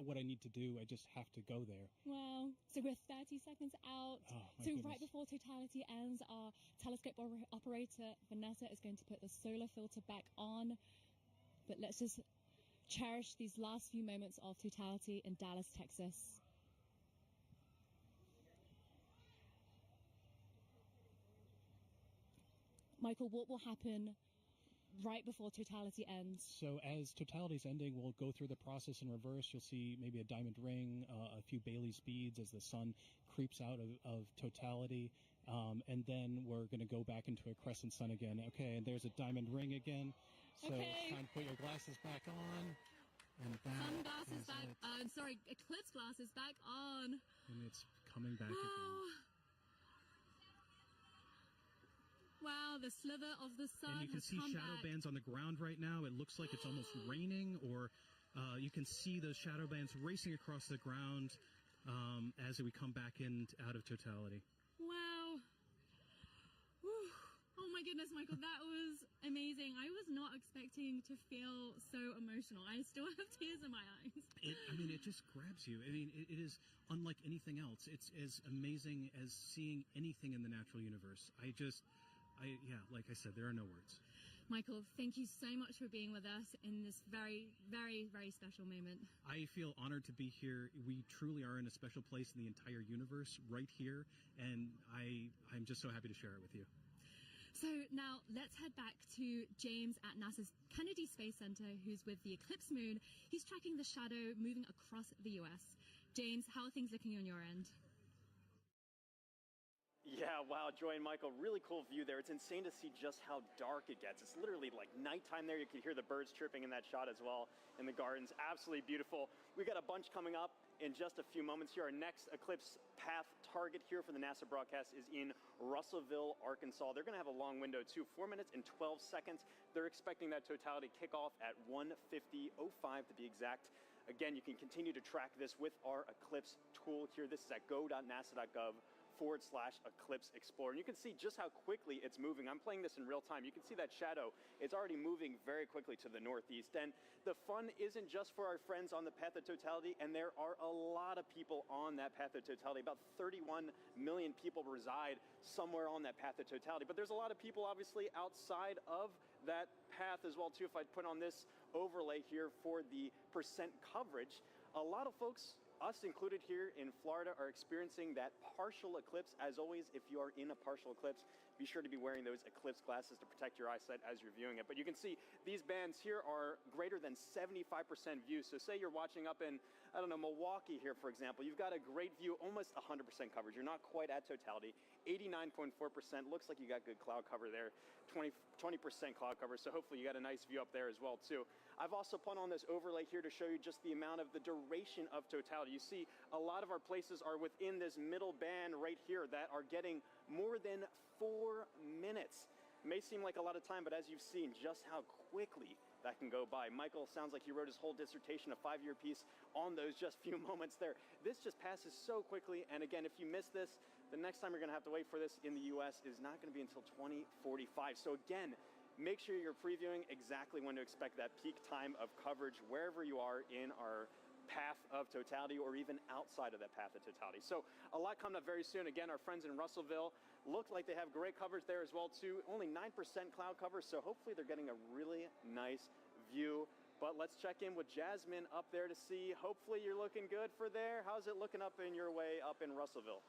what I need to do. I just have to go there. Wow. So we're 30 seconds out. Oh, so goodness. Right before totality ends, our telescope operator Vanessa is going to put the solar filter back on. But let's just cherish these last few moments of totality in Dallas, Texas. Michael, what will happen right before totality ends? So as totality's ending, we'll go through the process in reverse. You'll see maybe a diamond ring, a few Bailey's beads as the sun creeps out of totality. And then we're going to go back into a crescent sun again. Okay, and there's a diamond ring again. So time to put your glasses back on. And Sunglasses back on. Sorry, eclipse glasses back on. And it's coming back again. Wow, the sliver of the sun. And you can see shadow bands on the ground right now. It looks like it's almost raining, or you can see those shadow bands racing across the ground as we come back out of totality. Wow. Whew. Oh my goodness, Michael, that was amazing. I was not expecting to feel so emotional. I still have tears in my eyes. It just grabs you. I mean, it is unlike anything else. It's as amazing as seeing anything in the natural universe. Like I said, there are no words. Michael, thank you so much for being with us in this very, very, very special moment. I feel honored to be here. We truly are in a special place in the entire universe right here, and I'm just so happy to share it with you. So now let's head back to James at NASA's Kennedy Space Center, who's with the eclipse moon. He's tracking the shadow moving across the U.S. James, how are things looking on your end? Yeah, wow, Joy and Michael, really cool view there. It's insane to see just how dark it gets. It's literally like nighttime there. You can hear the birds chirping in that shot as well in the gardens. Absolutely beautiful. We got a bunch coming up in just a few moments here. Our next eclipse path target here for the NASA broadcast is in Russellville, Arkansas. They're going to have a long window too, 4 minutes and 12 seconds. They're expecting that totality kickoff at 1:50:05 to be exact. Again, you can continue to track this with our Eclipse tool here. This is at go.nasa.gov/Eclipse Explorer. And you can see just how quickly it's moving. I'm playing this in real time. You can see that shadow. It's already moving very quickly to the northeast. And the fun isn't just for our friends on the path of totality, and there are a lot of people on that path of totality. About 31 million people reside somewhere on that path of totality. But there's a lot of people obviously outside of that path as well too. If I put on this overlay here for the percent coverage, a lot of folks, us included here in Florida, are experiencing that partial eclipse. As always, if you are in a partial eclipse, be sure to be wearing those eclipse glasses to protect your eyesight as you're viewing it. But you can see these bands here are greater than 75% view. So say you're watching up in, I don't know, Milwaukee here, for example. You've got a great view, almost 100% coverage. You're not quite at totality. 89.4%. Looks like you got good cloud cover there. 20% cloud cover. So hopefully you got a nice view up there as well too. I've also put on this overlay here to show you just the amount of the duration of totality. You see a lot of our places are within this middle band right here that are getting more than 4 minutes. It may seem like a lot of time, but as you've seen just how quickly that can go by. Michael sounds like he wrote his whole dissertation, a 5-year piece on those just few moments there. This just passes so quickly. And again, if you miss this, the next time you're going to have to wait for this in the US is not going to be until 2045. So again, make sure you're previewing exactly when to expect that peak time of coverage wherever you are in our path of totality or even outside of that path of totality. So a lot coming up very soon. Again, our friends in Russellville look like they have great coverage there as well too. Only 9% cloud cover, so hopefully they're getting a really nice view. But let's check in with Jasmine up there to see. Hopefully you're looking good for there. How's it looking up in your way up in Russellville?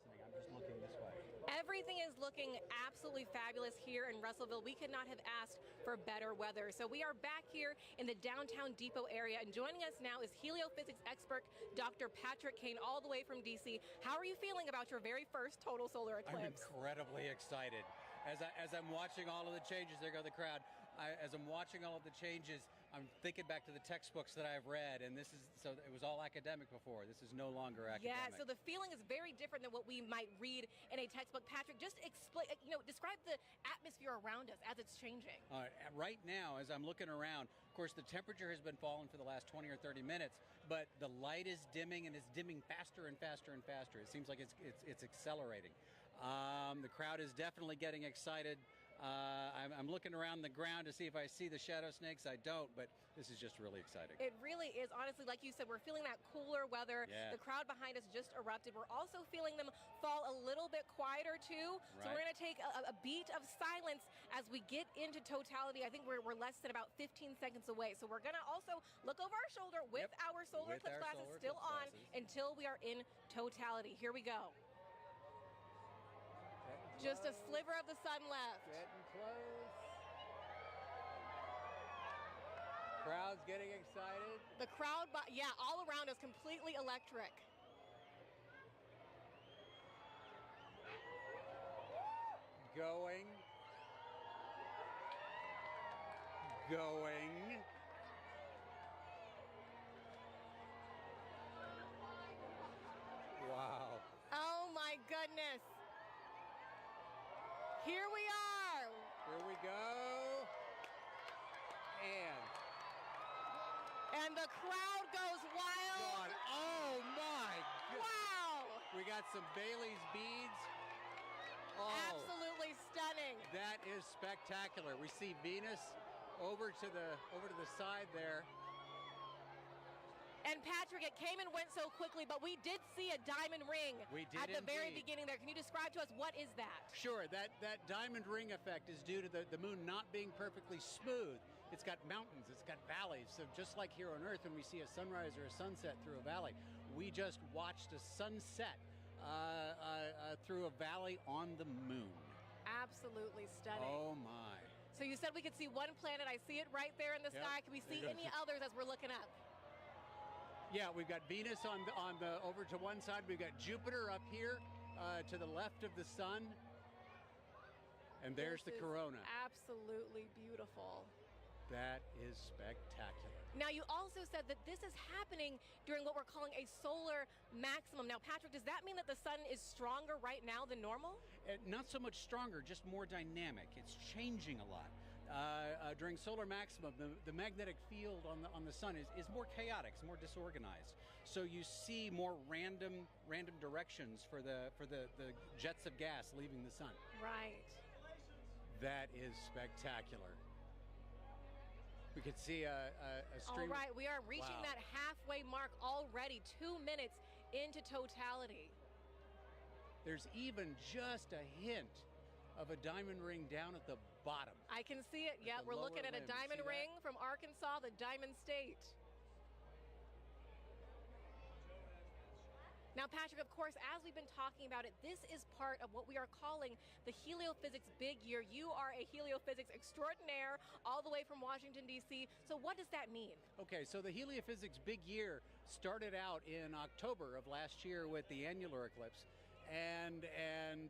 I'm just looking this way. Everything is looking absolutely fabulous here in Russellville. We could not have asked for better weather. So we are back here in the downtown Depot area, and joining us now is heliophysics expert Dr. Patrick Kane, all the way from DC. How are you feeling about your very first total solar eclipse? I'm incredibly excited. As I'm watching all of the changes, there go the crowd. As I'm watching all of the changes, I'm thinking back to the textbooks that I've read, and it was all academic before. This is no longer academic. Yeah, so the feeling is very different than what we might read in a textbook. Patrick, just explain, describe the atmosphere around us as it's changing. Right now, as I'm looking around, of course, the temperature has been falling for the last 20 or 30 minutes, but the light is dimming, and it's dimming faster and faster and faster. It seems like it's accelerating. The crowd is definitely getting excited. I'm looking around the ground to see if I see the shadow snakes. I don't, but this is just really exciting. It really is. Honestly, like you said, we're feeling that cooler weather. Yeah. The crowd behind us just erupted. We're also feeling them fall a little bit quieter, too. So we're going to take a beat of silence as we get into totality. I think we're less than about 15 seconds away. So we're going to also look over our shoulder with our solar eclipse glasses still on until we are in totality. Here we go. Just a sliver of the sun left. Getting close. Crowd's getting excited. The crowd, all around us, completely electric. Going. Wow. Oh my goodness. Here we are. Here we go. And the crowd goes wild. Oh my goodness. Wow. We got some Bailey's beads. Oh, absolutely stunning. That is spectacular. We see Venus over to the side there. And Patrick, it came and went so quickly, but we did see a diamond ring at the very beginning there. Can you describe to us what is that? Sure, that diamond ring effect is due to the moon not being perfectly smooth. It's got mountains, it's got valleys. So just like here on Earth, when we see a sunrise or a sunset through a valley, we just watched a sunset through a valley on the moon. Absolutely stunning. Oh my. So you said we could see one planet. I see it right there in the sky. Can we see any others as we're looking up? Yeah, we've got Venus on the over to one side. We've got Jupiter up here to the left of the sun. And there's the corona. Absolutely beautiful. That is spectacular. Now, you also said that this is happening during what we're calling a solar maximum. Now, Patrick, does that mean that the sun is stronger right now than normal? Not so much stronger, just more dynamic. It's changing a lot. During solar maximum, the magnetic field on the sun is more chaotic, it's more disorganized. So you see more random directions for the jets of gas leaving the sun. Right. That is spectacular. We could see a stream. All right, we are reaching that halfway mark already, 2 minutes into totality. There's even just a hint of a diamond ring down at the bottom. I can see it. Yeah, we're looking at a diamond ring from Arkansas, the Diamond State. Now, Patrick, of course, as we've been talking about it, this is part of what we are calling the heliophysics big year. You are a heliophysics extraordinaire all the way from Washington, D.C. So what does that mean? Okay, so the heliophysics big year started out in October of last year with the annular eclipse. And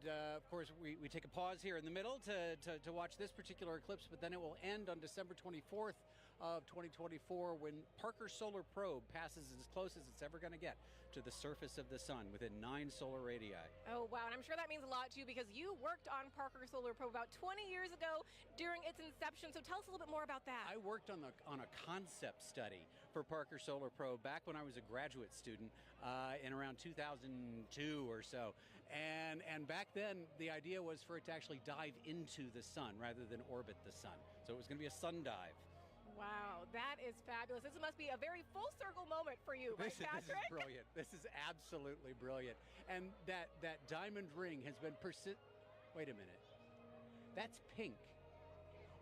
of course, we take a pause here in the middle to watch this particular eclipse, but then it will end on December 24th of 2024 when Parker Solar Probe passes as close as it's ever going to get to the surface of the sun within 9 solar radii. Oh, wow. And I'm sure that means a lot to you because you worked on Parker Solar Probe about 20 years ago during its inception. So tell us a little bit more about that. I worked on a concept study for Parker Solar Probe back when I was a graduate student in around 2002 or so. And back then, the idea was for it to actually dive into the sun rather than orbit the sun. So it was going to be a sun dive. Wow, that is fabulous. This must be a very full circle moment for you, right, Patrick? This is brilliant. This is absolutely brilliant. And that diamond ring has been Wait a minute. That's pink.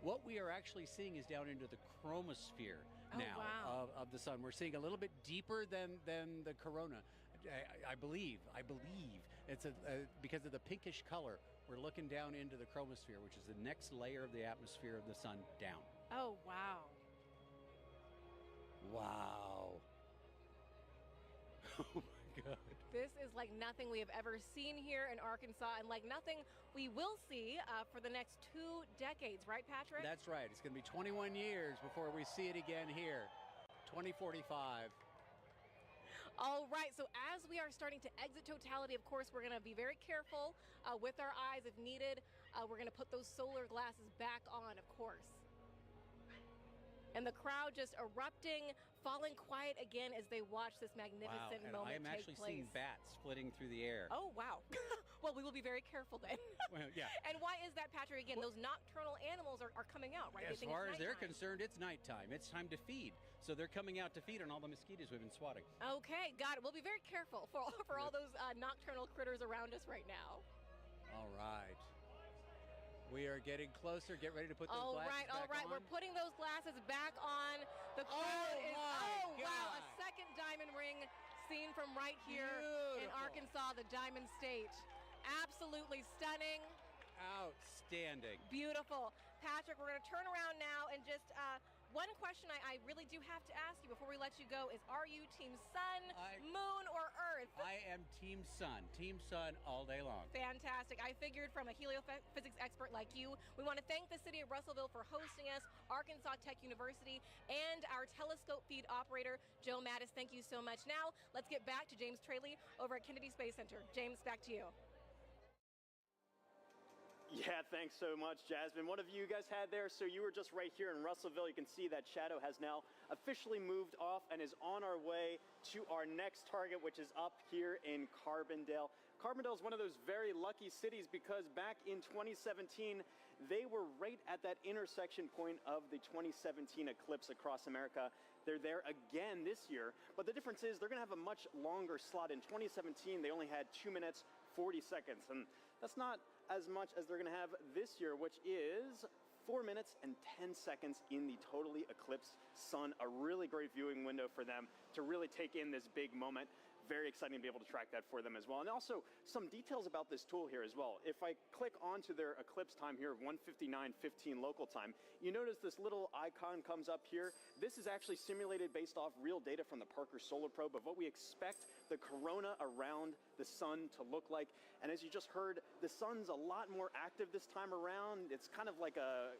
What we are actually seeing is down into the chromosphere now of the sun. We're seeing a little bit deeper than the corona. I believe it's because of the pinkish color we're looking down into the chromosphere, which is the next layer of the atmosphere of the sun down. Oh, wow. Wow. Oh my God. This is like nothing we have ever seen here in Arkansas, and like nothing we will see for the next 2 decades, right, Patrick? That's right. It's going to be 21 years before we see it again here. 2045. All right, so as we are starting to exit totality, of course, we're going to be very careful with our eyes if needed. We're going to put those solar glasses back on, of course. And the crowd just erupting, falling quiet again as they watch this magnificent moment I am take actually place. seeing bats flitting through the air. Oh, wow. Well, we will be very careful then. Well, yeah. And why is that, Patrick? Again, those nocturnal animals are coming out, right? As They think far it's as they're nighttime. concerned, it's nighttime. It's time to feed. So they're coming out to feed on all the mosquitoes we've been swatting. Okay, got it. We'll be very careful for all those nocturnal critters around us right now. All right. We are getting closer. Get ready to put those glasses back All right. on. We're putting those glasses back on. The crowd is, wow, a second diamond ring seen from right here in Arkansas, the Diamond State. Absolutely stunning. Outstanding. Beautiful. Patrick, we're going to turn around now and just one question I really do have to ask you before we let you go is, are you Team Sun, Moon, or Earth? I am Team Sun. Team Sun all day long. Fantastic. I figured from a heliophysics expert like you. We want to thank the city of Russellville for hosting us, Arkansas Tech University, and our telescope feed operator, Joe Mattis. Thank you so much. Now, let's get back to James Traley over at Kennedy Space Center. James, back to you. Yeah, thanks so much, Jasmine. What have you guys had there? So you were just right here in Russellville. You can see that shadow has now officially moved off and is on our way to our next target, which is up here in Carbondale. Carbondale is one of those very lucky cities because back in 2017, they were right at that intersection point of the 2017 eclipse across America. They're there again this year, but the difference is they're going to have a much longer slot. In 2017, they only had 2 minutes, 40 seconds, and that's not as much as they're going to have this year, which is 4 minutes and 10 seconds in the totally eclipsed sun. A really great viewing window for them to really take in this big moment. Very exciting to be able to track that for them as well. And also some details about this tool here as well. If I click onto their eclipse time here of 1:59:15 local time, you notice this little icon comes up here. This is actually simulated based off real data from the Parker Solar Probe of what we expect the corona around the sun to look like. And as you just heard, the sun's a lot more active this time around. It's kind of like a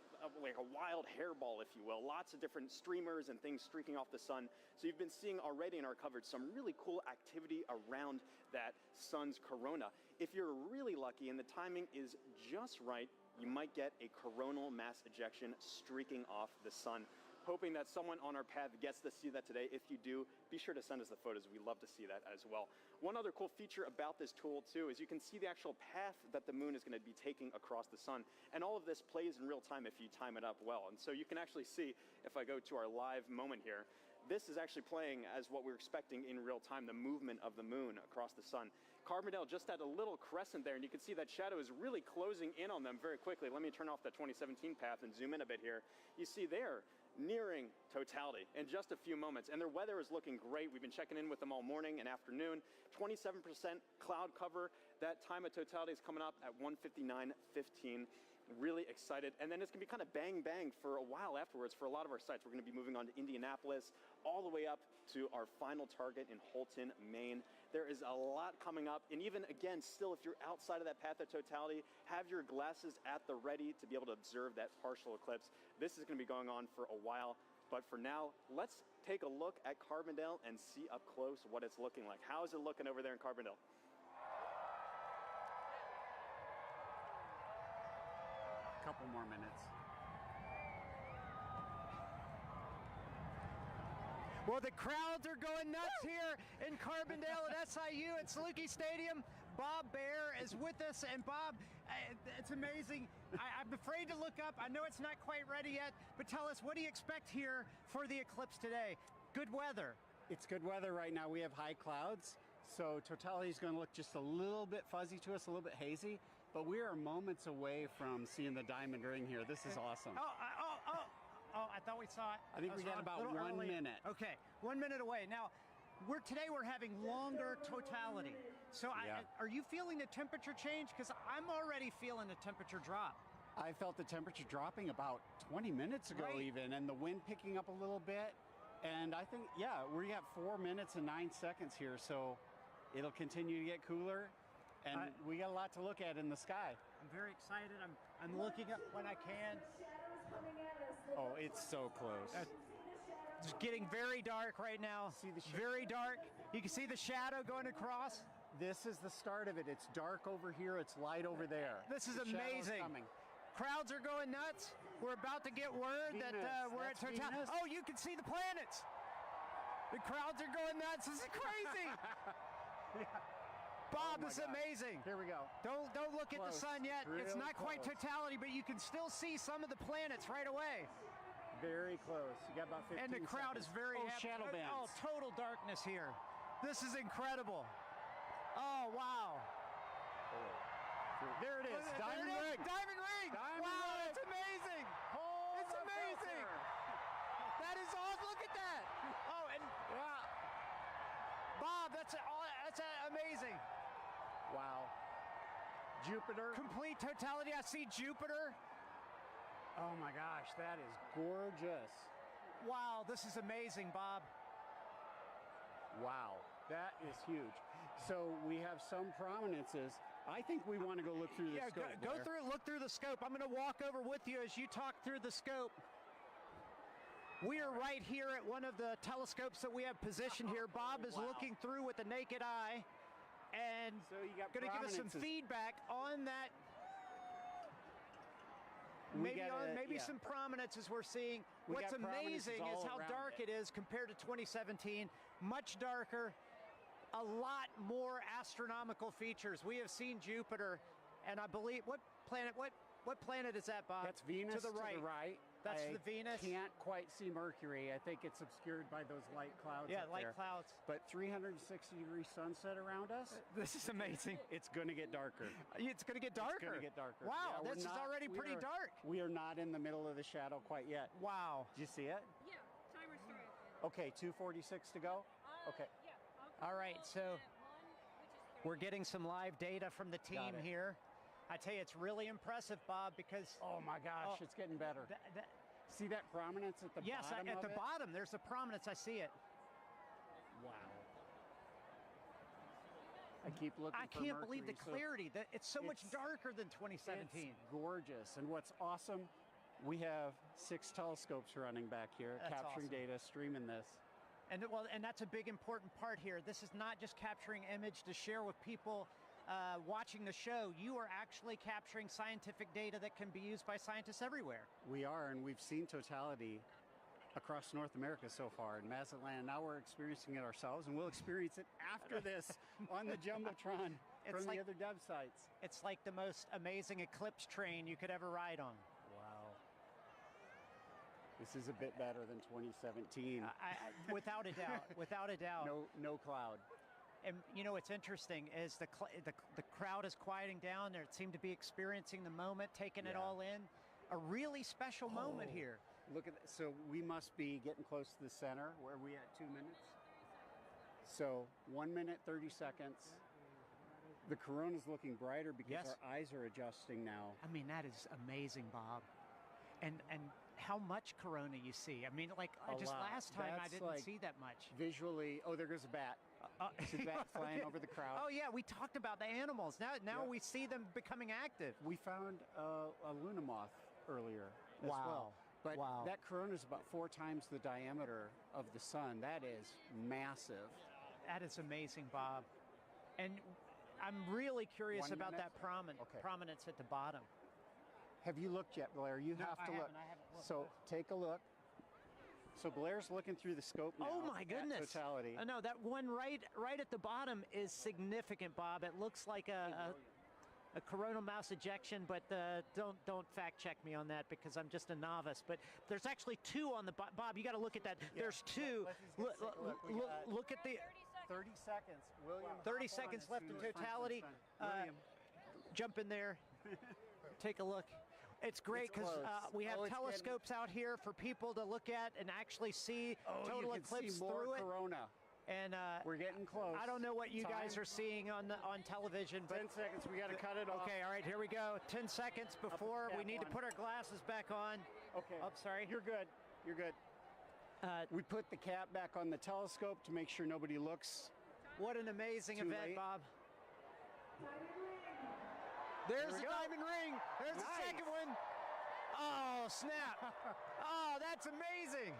wild hairball, if you will. Lots of different streamers and things streaking off the sun. So you've been seeing already in our coverage some really cool activity around that sun's corona. If you're really lucky and the timing is just right, you might get a coronal mass ejection streaking off the sun. Hoping that someone on our path gets to see that today. If you do, be sure to send us the photos. We'd love to see that as well. One other cool feature about this tool too is you can see the actual path that the moon is going to be taking across the sun. And all of this plays in real time if you time it up well. And so you can actually see, if I go to our live moment here, this is actually playing as what we're expecting in real time, the movement of the moon across the sun. Carbondale just had a little crescent there, and you can see that shadow is really closing in on them very quickly. Let me turn off that 2017 path and zoom in a bit here. You see there, nearing totality in just a few moments, and their weather is looking great. We've been checking in with them all morning and afternoon. 27% cloud cover. That time of totality is coming up at 1:59:15. Really excited. And then it's going to be kind of bang bang for a while afterwards for a lot of our sites. We're going to be moving on to Indianapolis, all the way up to our final target in Holton, Maine. There is a lot coming up. And even again, still, if you're outside of that path of totality, have your glasses at the ready to be able to observe that partial eclipse. This is going to be going on for a while. But for now, let's take a look at Carbondale and see up close what it's looking like. How is it looking over there in Carbondale? Couple more minutes. Well, the crowds are going nuts here in Carbondale at SIU at Saluki Stadium. Bob Baer is with us, and Bob, it's amazing. I'm afraid to look up. I know it's not quite ready yet, but tell us, what do you expect here for the eclipse today? Good weather. It's good weather right now. We have high clouds, so totality is going to look just a little bit fuzzy to us, a little bit hazy. But we are moments away from seeing the diamond ring here. This is awesome. Oh, I thought we saw it. I think we got about 1 minute. Okay, 1 minute away. Now, Today we're having longer totality. So are you feeling the temperature change? Because I'm already feeling the temperature drop. I felt the temperature dropping about 20 minutes ago even, and the wind picking up a little bit. And I think, we have 4 minutes and 9 seconds here, so it'll continue to get cooler. And we got a lot to look at in the sky. I'm very excited. I'm looking up when I can. Oh, it's so close. It's getting very dark right now. See the very dark. You can see the shadow going across. This is the start of it. It's dark over here. It's light over there. This is amazing. Crowds are going nuts. We're about to get word that we're at totality. Oh, you can see the planets. The crowds are going nuts. This is crazy. Bob, this is amazing. Here we go. Don't look at the sun yet. It's not quite totality, but you can still see some of the planets right away. Very close. You got about 15 And the crowd is very happy. shadow bands. Oh, total darkness here. This is incredible. Oh, wow. There it is. Diamond ring. Diamond ring. Wow, that's amazing. It's amazing. That is awesome. Look at that. Oh, and Bob, that's amazing. Wow. Jupiter. Complete totality. I see Jupiter. Oh my gosh, that is gorgeous. Wow, this is amazing, Bob. Wow, that is huge. So we have some prominences. I think we want to go look through the scope. Go through, look through the scope. I'm going to walk over with you as you talk through the scope. We are right here at one of the telescopes that we have positioned here. Bob is looking through with the naked eye and so you got going to give us some feedback on that. Maybe some prominences we're seeing. What's amazing is how dark it is compared to 2017. Much darker, a lot more astronomical features. We have seen Jupiter, and I believe what planet is that, Bob? That's Venus to the right. That's the Venus. Can't quite see Mercury. I think it's obscured by those light clouds. Yeah, up light there. clouds. But 360-degree sunset around us. This is amazing. It's going to get darker. It's going to get darker. It's going to get darker. Wow, this is already pretty dark. We are not in the middle of the shadow quite yet. Wow. Did you see it? Yeah, timer started. Okay, 2:46 to go. Okay. Yeah. All right, so we're getting some live data from the team here. I tell you, it's really impressive, Bob, because oh my gosh, it's getting better. See that prominence at the bottom? Yes, at the bottom, there's a prominence. I see it. Wow. I keep looking I can't believe the clarity. It's so much darker than 2017. It's gorgeous. And what's awesome, we have 6 telescopes running back here, capturing data, streaming this. And that's a big important part here. This is not just capturing image to share with people watching the show. You are actually capturing scientific data that can be used by scientists everywhere. We are, and we've seen totality across North America so far in Mazatlan. Now we're experiencing it ourselves, and we'll experience it after this on the Jumbotron from the other dev sites. It's like the most amazing Eclipse train you could ever ride on. Wow. This is a bit better than 2017. Without a doubt. Without a doubt. No cloud. And you know what's interesting is the crowd is quieting down. They seem to be experiencing the moment, taking it all in. A really special moment here. Look at that. So we must be getting close to the center. Where are we at? 2 minutes? So 1 minute, 30 seconds. The corona's looking brighter because our eyes are adjusting now. I mean, that is amazing, Bob. And how much corona you see. I mean, like just last time I didn't see that much. Visually, oh, there goes a bat. See a bat flying over the crowd. Oh yeah, we talked about the animals. Now we see them becoming active. We found a Luna moth earlier as well. But that corona is about 4 times the diameter of the sun. That is massive. That is amazing, Bob. And I'm really curious about that prominence at the bottom. Have you looked yet, Blair? You have to look. I haven't looked. So take a look. So Blair's looking through the scope now. Oh my goodness! Totality. No, that one right at the bottom is significant, Bob. It looks like a coronal mass ejection, but don't fact check me on that because I'm just a novice. But there's actually 2 on the Bob. You got to look at that. Yeah. There's 2. Look at the 30 seconds. William. 30 seconds left in totality. Jump in there. Take a look. It's great because we have telescopes out here for people to look at and actually see total eclipse see more through it. Corona. And we're getting close. I don't know what you Time. guys are seeing on television, but 10 seconds. We got to cut it off. Okay, all right, here we go. 10 seconds before we need to put our glasses back on. Okay. Oh, sorry. You're good. You're good. We put the cap back on the telescope to make sure nobody looks. What an amazing event, Bob. There's the diamond ring. There's the second one. Oh, snap. Oh, that's amazing.